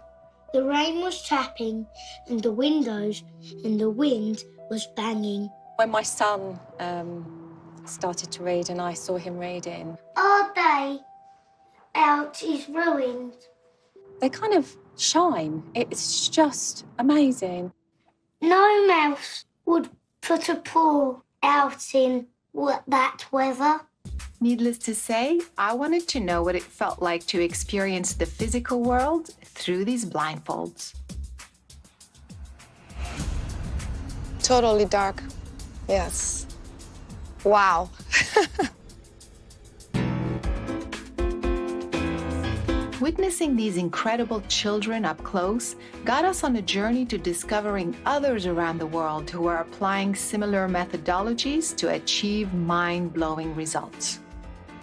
S2: The rain was tapping, and the windows and the wind was banging.
S21: When my son started to read and I saw him reading.
S2: Our day out is ruined.
S21: They kind of shine. It's just amazing.
S2: No mouse would put a paw out in that weather.
S1: Needless to say, I wanted to know what it felt like to experience the physical world through these blindfolds.
S19: Totally dark. Yes. Wow.
S1: Witnessing these incredible children up close got us on a journey to discovering others around the world who are applying similar methodologies to achieve mind-blowing results.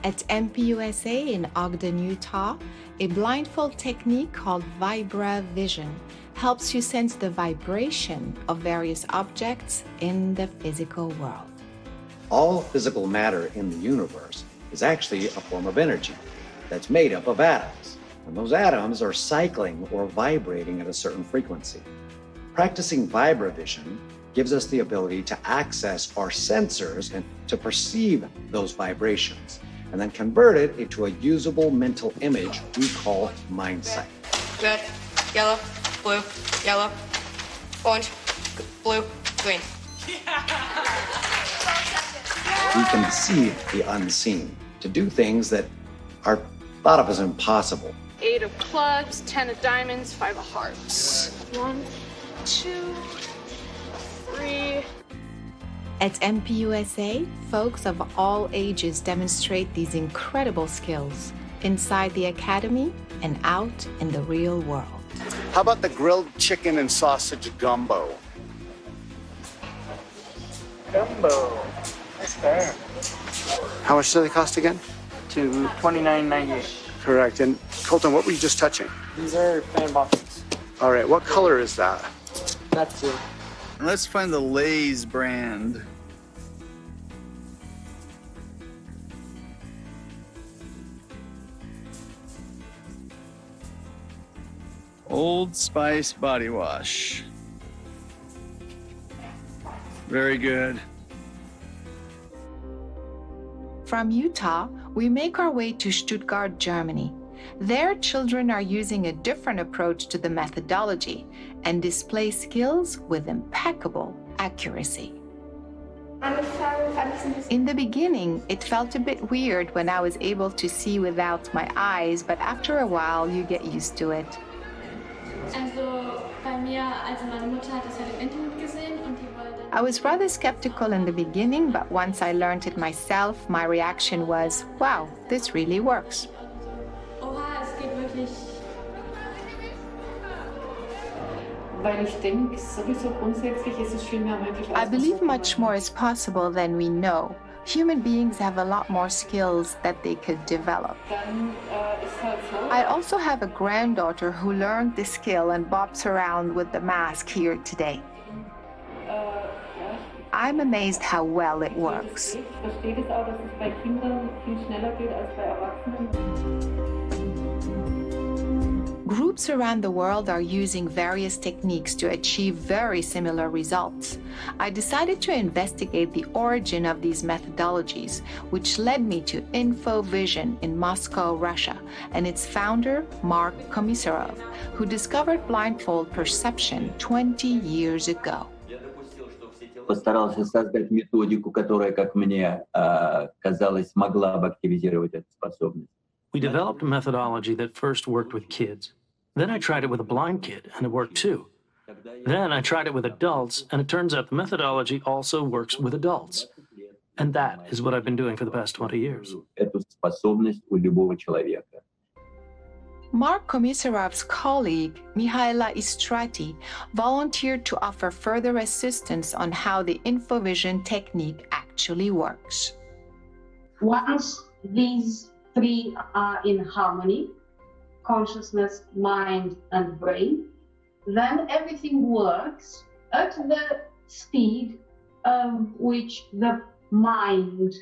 S1: At MPUSA in Ogden, Utah, a blindfold technique called Vibra Vision helps you sense the vibration of various objects in the physical world.
S26: All physical matter in the universe is actually a form of energy that's made up of atoms. And those atoms are cycling or vibrating at a certain frequency. Practicing Vibra Vision gives us the ability to access our sensors and to perceive those vibrations, and then convert it into a usable mental image we call mindsight.
S27: Red, yellow, blue, yellow, orange, blue, green.
S26: We can see the unseen, to do things that are thought of as impossible.
S15: 8 of clubs, 10 of diamonds, 5 of hearts. 1, 2, 3.
S1: At MPUSA, folks of all ages demonstrate these incredible skills inside the academy and out in the real world.
S3: How about the grilled chicken and sausage gumbo?
S4: Gumbo. That's fair.
S3: How much do they cost again?
S4: To $29.98.
S3: Correct. And Colton, what were you just touching?
S4: These are fan boxes.
S3: All right. What color is that?
S4: That's it.
S6: Let's find the Lay's brand. Old Spice body wash. Very good.
S1: From Utah, we make our way to Stuttgart, Germany. There, children are using a different approach to the methodology and display skills with impeccable accuracy. In the beginning, it felt a bit weird when I was able to see without my eyes, but after a while, you get used to it. I was rather skeptical in the beginning, but once I learned it myself, my reaction was, wow, this really works. I believe much more is possible than we know. Human beings have a lot more skills that they could develop. I also have a granddaughter who learned this skill and bops around with the mask here today. I'm amazed how well it works. Groups around the world are using various techniques to achieve very similar results. I decided to investigate the origin of these methodologies, which led me to InfoVision in Moscow, Russia, and its founder, Mark Komisarov, who discovered blindfold perception 20 years ago.
S8: Постарался создать методику, которая, как мне казалось, могла бы активизировать эту способность.
S12: We developed a methodology that first worked with kids. Then I tried it with a blind kid, and it worked too. Then I tried it with adults, and it turns out the methodology also works with adults. And that is what I've been doing for the past 20 years.
S8: Эту способность у любого человека.
S1: Mark Komisarov's colleague, Mihaela Istrati, volunteered to offer further assistance on how the InfoVision technique actually works.
S14: Once these three are in harmony, consciousness, mind, and brain, then everything works at the speed which the mind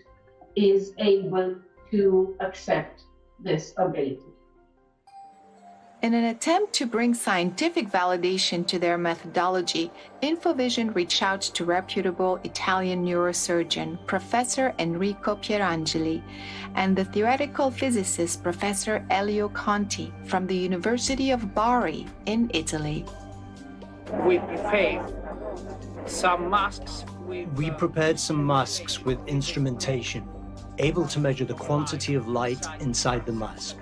S14: is able to accept this ability.
S1: In an attempt to bring scientific validation to their methodology, InfoVision reached out to reputable Italian neurosurgeon Professor Enrico Pierangeli and the theoretical physicist Professor Elio Conti from the University of Bari in Italy.
S20: We prepared some masks.
S28: We prepared some masks with instrumentation, able to measure the quantity of light inside the mask.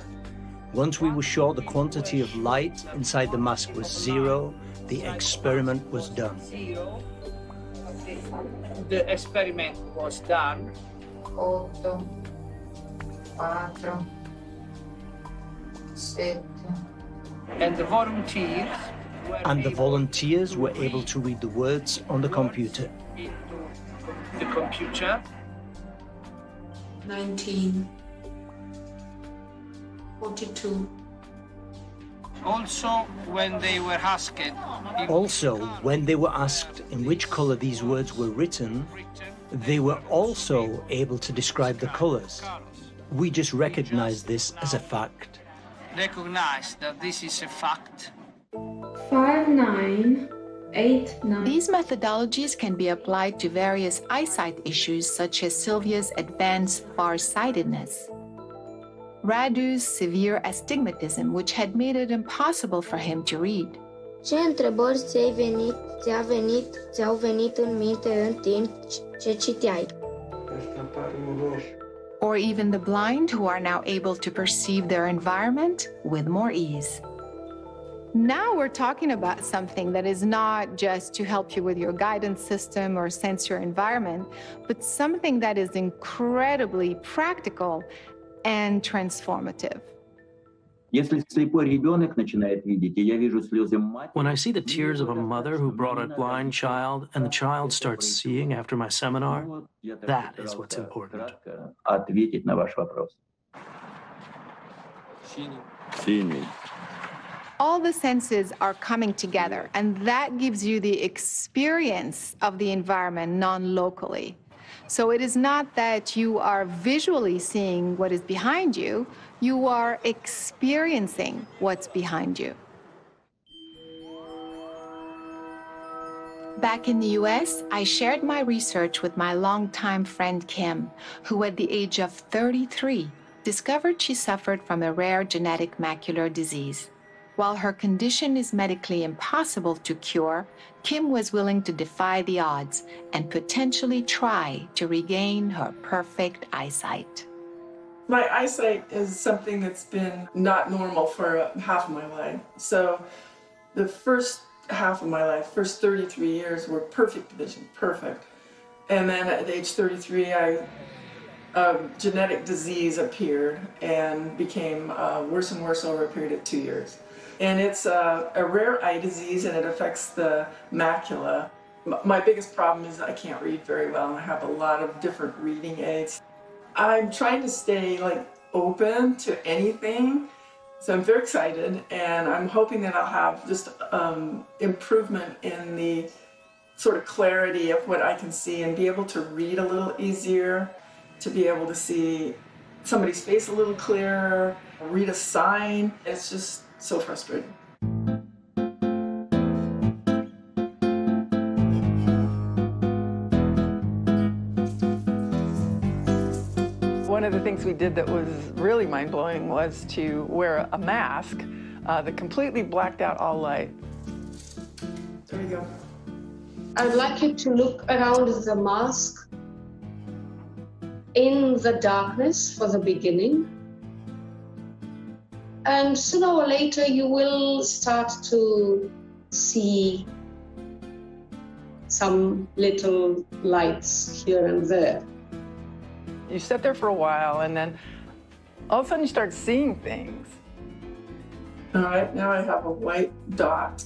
S28: Once we were sure the quantity of light inside the mask was 0, the experiment was done.
S20: The experiment was done.
S13: 8, 4, 7.
S20: And the volunteers
S28: were able to read the words on the computer.
S20: The computer.
S13: 19. 42.
S20: Also, when they were asked
S28: in which color these words were written, they were also able to describe the colors. We just recognized this as a fact.
S20: Recognize that this is a fact.
S14: 5, 9, 8, 9.
S1: These methodologies can be applied to various eyesight issues such as Sylvia's advanced farsightedness, Radu's severe astigmatism, which had made it impossible for him to read.
S2: Ce întrebări ți-au venit în minte în timp ce citeai?
S1: Or even the blind who are now able to perceive their environment with more ease.
S13: Now we're talking about something that is not just to help you with your guidance system or sense your environment, but something that is incredibly practical and transformative.
S12: When I see the tears of a mother who brought a blind child and the child starts seeing after my seminar, that is what's important.
S13: All the senses are coming together, and that gives you the experience of the environment non-locally. So it is not that you are visually seeing what is behind you, you are experiencing what's behind you.
S1: Back in the US, I shared my research with my longtime friend Kim, who at the age of 33 discovered she suffered from a rare genetic macular disease. While her condition is medically impossible to cure, Kim was willing to defy the odds and potentially try to regain her perfect eyesight.
S5: My eyesight is something that's been not normal for half of my life. So the first half of my life, first 33 years, were perfect vision, perfect. And then at age 33, a genetic disease appeared and became worse and worse over a period of 2 years. And it's a rare eye disease, and it affects the macula. My biggest problem is I can't read very well, and I have a lot of different reading aids. I'm trying to stay open to anything, so I'm very excited, and I'm hoping that I'll have just improvement in the sort of clarity of what I can see and be able to read a little easier, to be able to see somebody's face a little clearer, read a sign. It's just so frustrating. One of the things we did that was really mind-blowing was to wear a mask that completely blacked out all light. There you go.
S14: I'd like you to look around the mask in the darkness for the beginning. And sooner or later, you will start to see some little lights here and there.
S5: You sit there for a while, and then all of a sudden you start seeing things. All right, now I have a white dot.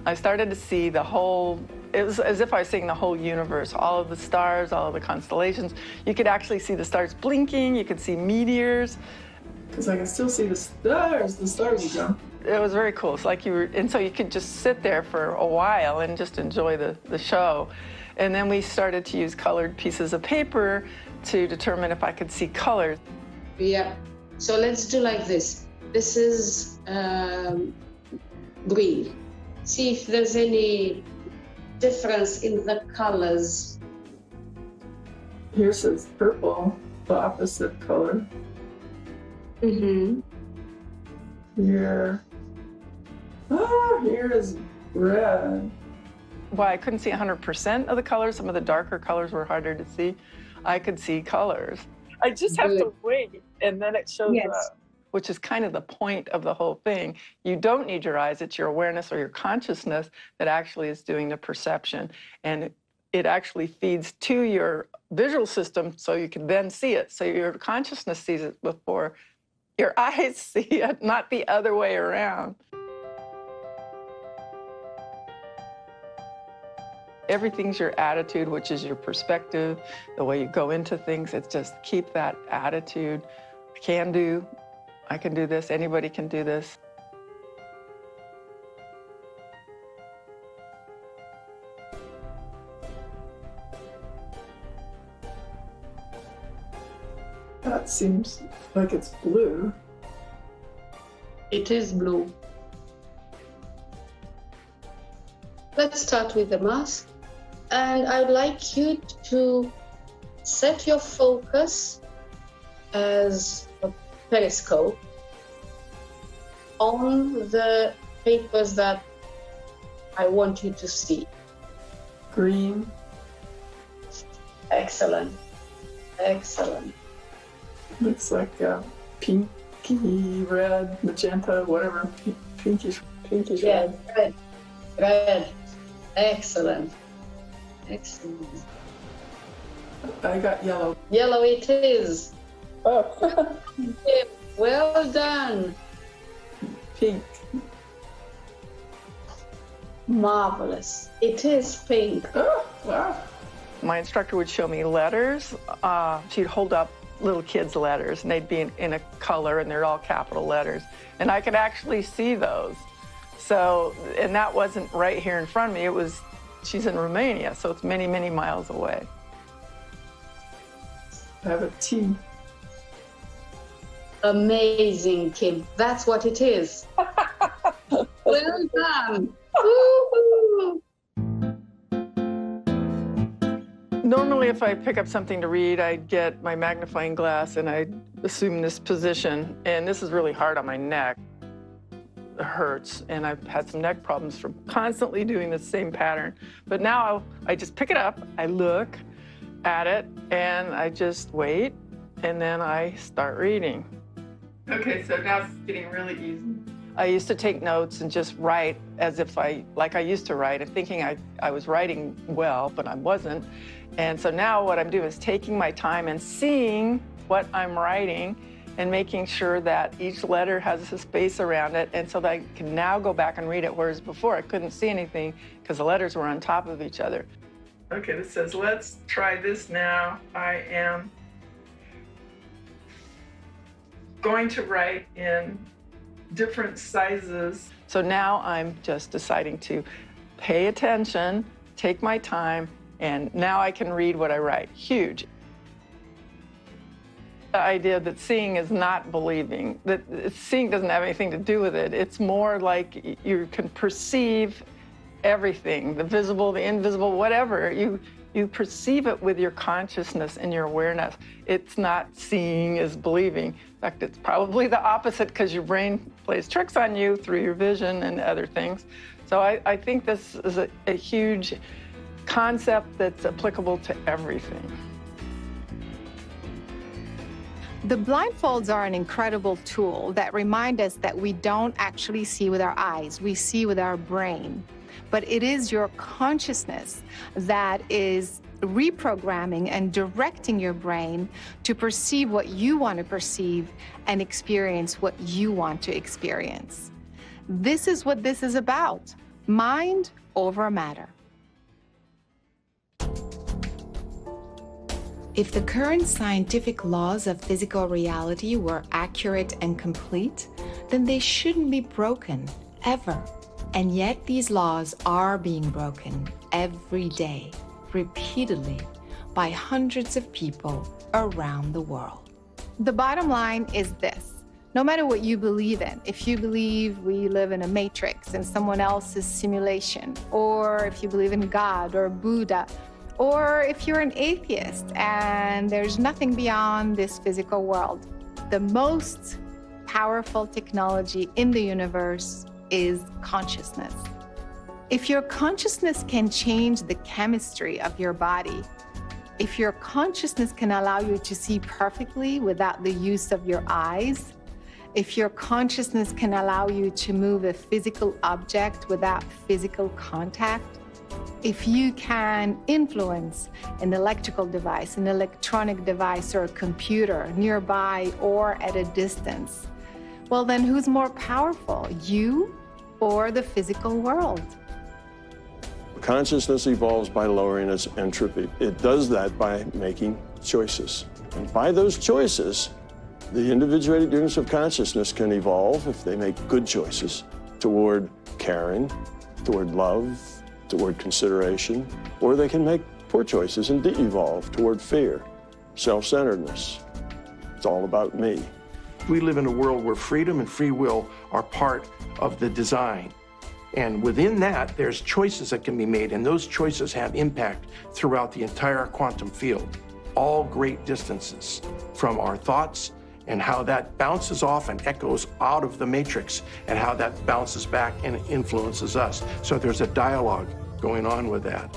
S5: I started to see the whole, it was as if I was seeing the whole universe, all of the stars, all of the constellations. You could actually see the stars blinking, you could see meteors. Because I can still see the stars again. It was very cool. It's like you were, and so you could just sit there for a while and just enjoy the show. And then we started to use colored pieces of paper to determine if I could see colors.
S14: Yeah, so let's do like this. This is green. See if there's any difference in the colors.
S5: Here says purple, the opposite color.
S14: Mm-hmm.
S5: Here is red. Well, I couldn't see 100% of the colors. Some of the darker colors were harder to see. I could see colors. I just have to wait, and then it shows up. Which is kind of the point of the whole thing. You don't need your eyes. It's your awareness or your consciousness that actually is doing the perception. And it actually feeds to your visual system so you can then see it. So your consciousness sees it before your eyes see it, not the other way around. Everything's your attitude, which is your perspective, the way you go into things. It's just keep that attitude. Can do. I can do this. Anybody can do this. That seems like it's blue.
S14: It is blue. Let's start with the mask. And I'd like you to set your focus as a periscope on the papers that I want you to see.
S5: Green.
S14: Excellent. Excellent.
S5: Looks like pinky, red, magenta, whatever. Pinkish
S14: Yeah,
S5: red.
S14: red. Excellent. Excellent.
S5: I got yellow.
S14: Yellow it is.
S5: Oh.
S14: Well done.
S5: Pink.
S14: Marvelous. It is pink.
S5: Oh, wow.
S7: My instructor would show me letters. She'd hold up little kids' letters, and they'd be in a color, and they're all capital letters. And I could actually see those. So, and that wasn't right here in front of me. It was, she's in Romania, so it's many, many miles away.
S5: I have a T.
S14: Amazing, Kim. That's what it is. Well done. Woo-hoo.
S7: Normally, if I pick up something to read, I'd get my magnifying glass and I'd assume this position. And this is really hard on my neck. It hurts, and I've had some neck problems from constantly doing the same pattern. But now I just pick it up, I look at it, and I just wait, and then I start reading.
S5: Okay, so now it's getting really easy.
S7: I used to take notes and just write as if like I used to write, and thinking I was writing well, but I wasn't. And so now what I'm doing is taking my time and seeing what I'm writing and making sure that each letter has a space around it, and so that I can now go back and read it, whereas before I couldn't see anything because the letters were on top of each other.
S5: Okay, this says, let's try this now. I am going to write in different sizes.
S7: So now I'm just deciding to pay attention, take my time, and now I can read what I write. Huge. The idea that seeing is not believing, that seeing doesn't have anything to do with it. It's more like you can perceive everything, the visible, the invisible, whatever. You perceive it with your consciousness and your awareness. It's not seeing is believing. In fact, it's probably the opposite, because your brain plays tricks on you through your vision and other things. So I think this is a huge concept that's applicable to everything.
S13: The blindfolds are an incredible tool that remind us that we don't actually see with our eyes, we see with our brain. But it is your consciousness that is reprogramming and directing your brain to perceive what you want to perceive and experience what you want to experience. This is what this is about, mind over matter. If the current scientific laws of physical reality were accurate and complete, then they shouldn't be broken, ever. And yet these laws are being broken every day, repeatedly, by hundreds of people around the world. The bottom line is this. No matter what you believe in, if you believe we live in a matrix and someone else's simulation, or if you believe in God or Buddha, or if you're an atheist and there's nothing beyond this physical world, the most powerful technology in the universe is consciousness. If your consciousness can change the chemistry of your body, if your consciousness can allow you to see perfectly without the use of your eyes, if your consciousness can allow you to move a physical object without physical contact, if you can influence an electrical device, an electronic device, or a computer nearby or at a distance, well then who's more powerful, you or the physical world?
S10: Consciousness evolves by lowering its entropy. It does that by making choices. And by those choices, the individuated units of consciousness can evolve, if they make good choices, toward caring, toward love, toward consideration, or they can make poor choices and de-evolve toward fear, self-centeredness. It's all about me.
S11: We live in a world where freedom and free will are part of the design. And within that, there's choices that can be made, and those choices have impact throughout the entire quantum field, all great distances from our thoughts, and how that bounces off and echoes out of the matrix, and how that bounces back and influences us. So there's a dialogue going on with that.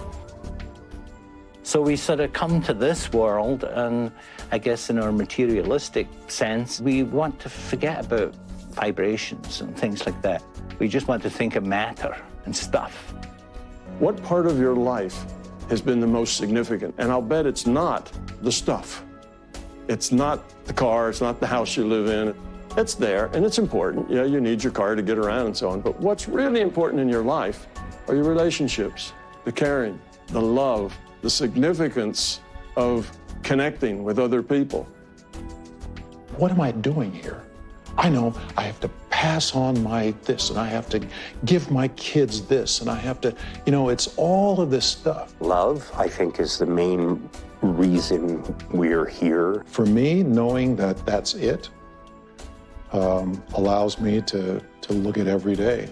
S16: So we sort of come to this world, and
S9: I guess in our materialistic sense, we want to forget about vibrations and things like that. We just want to think of matter and stuff.
S10: What part of your life has been the most significant? And I'll bet it's not the stuff. It's not the car, it's not the house you live in. It's there, and it's important. Yeah, you need your car to get around and so on. But what's really important in your life are your relationships, the caring, the love, the significance of connecting with other people.
S16: What am I doing here? I know I have to pass on my this, and I have to give my kids this, and I have to, you know, it's all of this stuff.
S17: Love, I think, is the main reason we're here.
S16: For me, knowing that that's it allows me to look at every day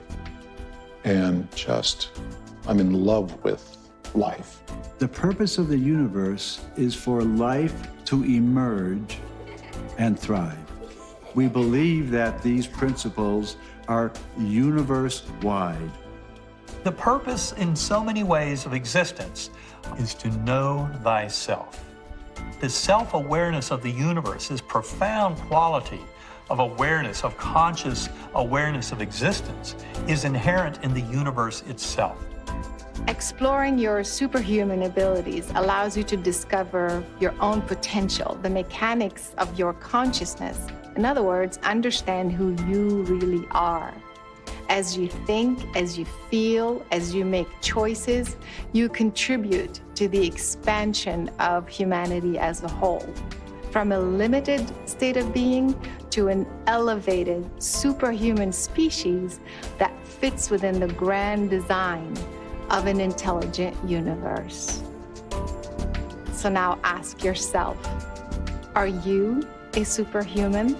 S16: and just, I'm in love with life.
S18: The purpose of the universe is for life to emerge and thrive. We believe that these principles are universe-wide.
S22: The purpose in so many ways of existence is to know thyself. The self-awareness of the universe, this profound quality of awareness, of conscious awareness of existence, is inherent in the universe itself.
S13: Exploring your superhuman abilities allows you to discover your own potential, the mechanics of your consciousness. In other words, understand who you really are. As you think, as you feel, as you make choices, you contribute to the expansion of humanity as a whole. From a limited state of being to an elevated superhuman species that fits within the grand design of an intelligent universe. So now ask yourself, are you a superhuman?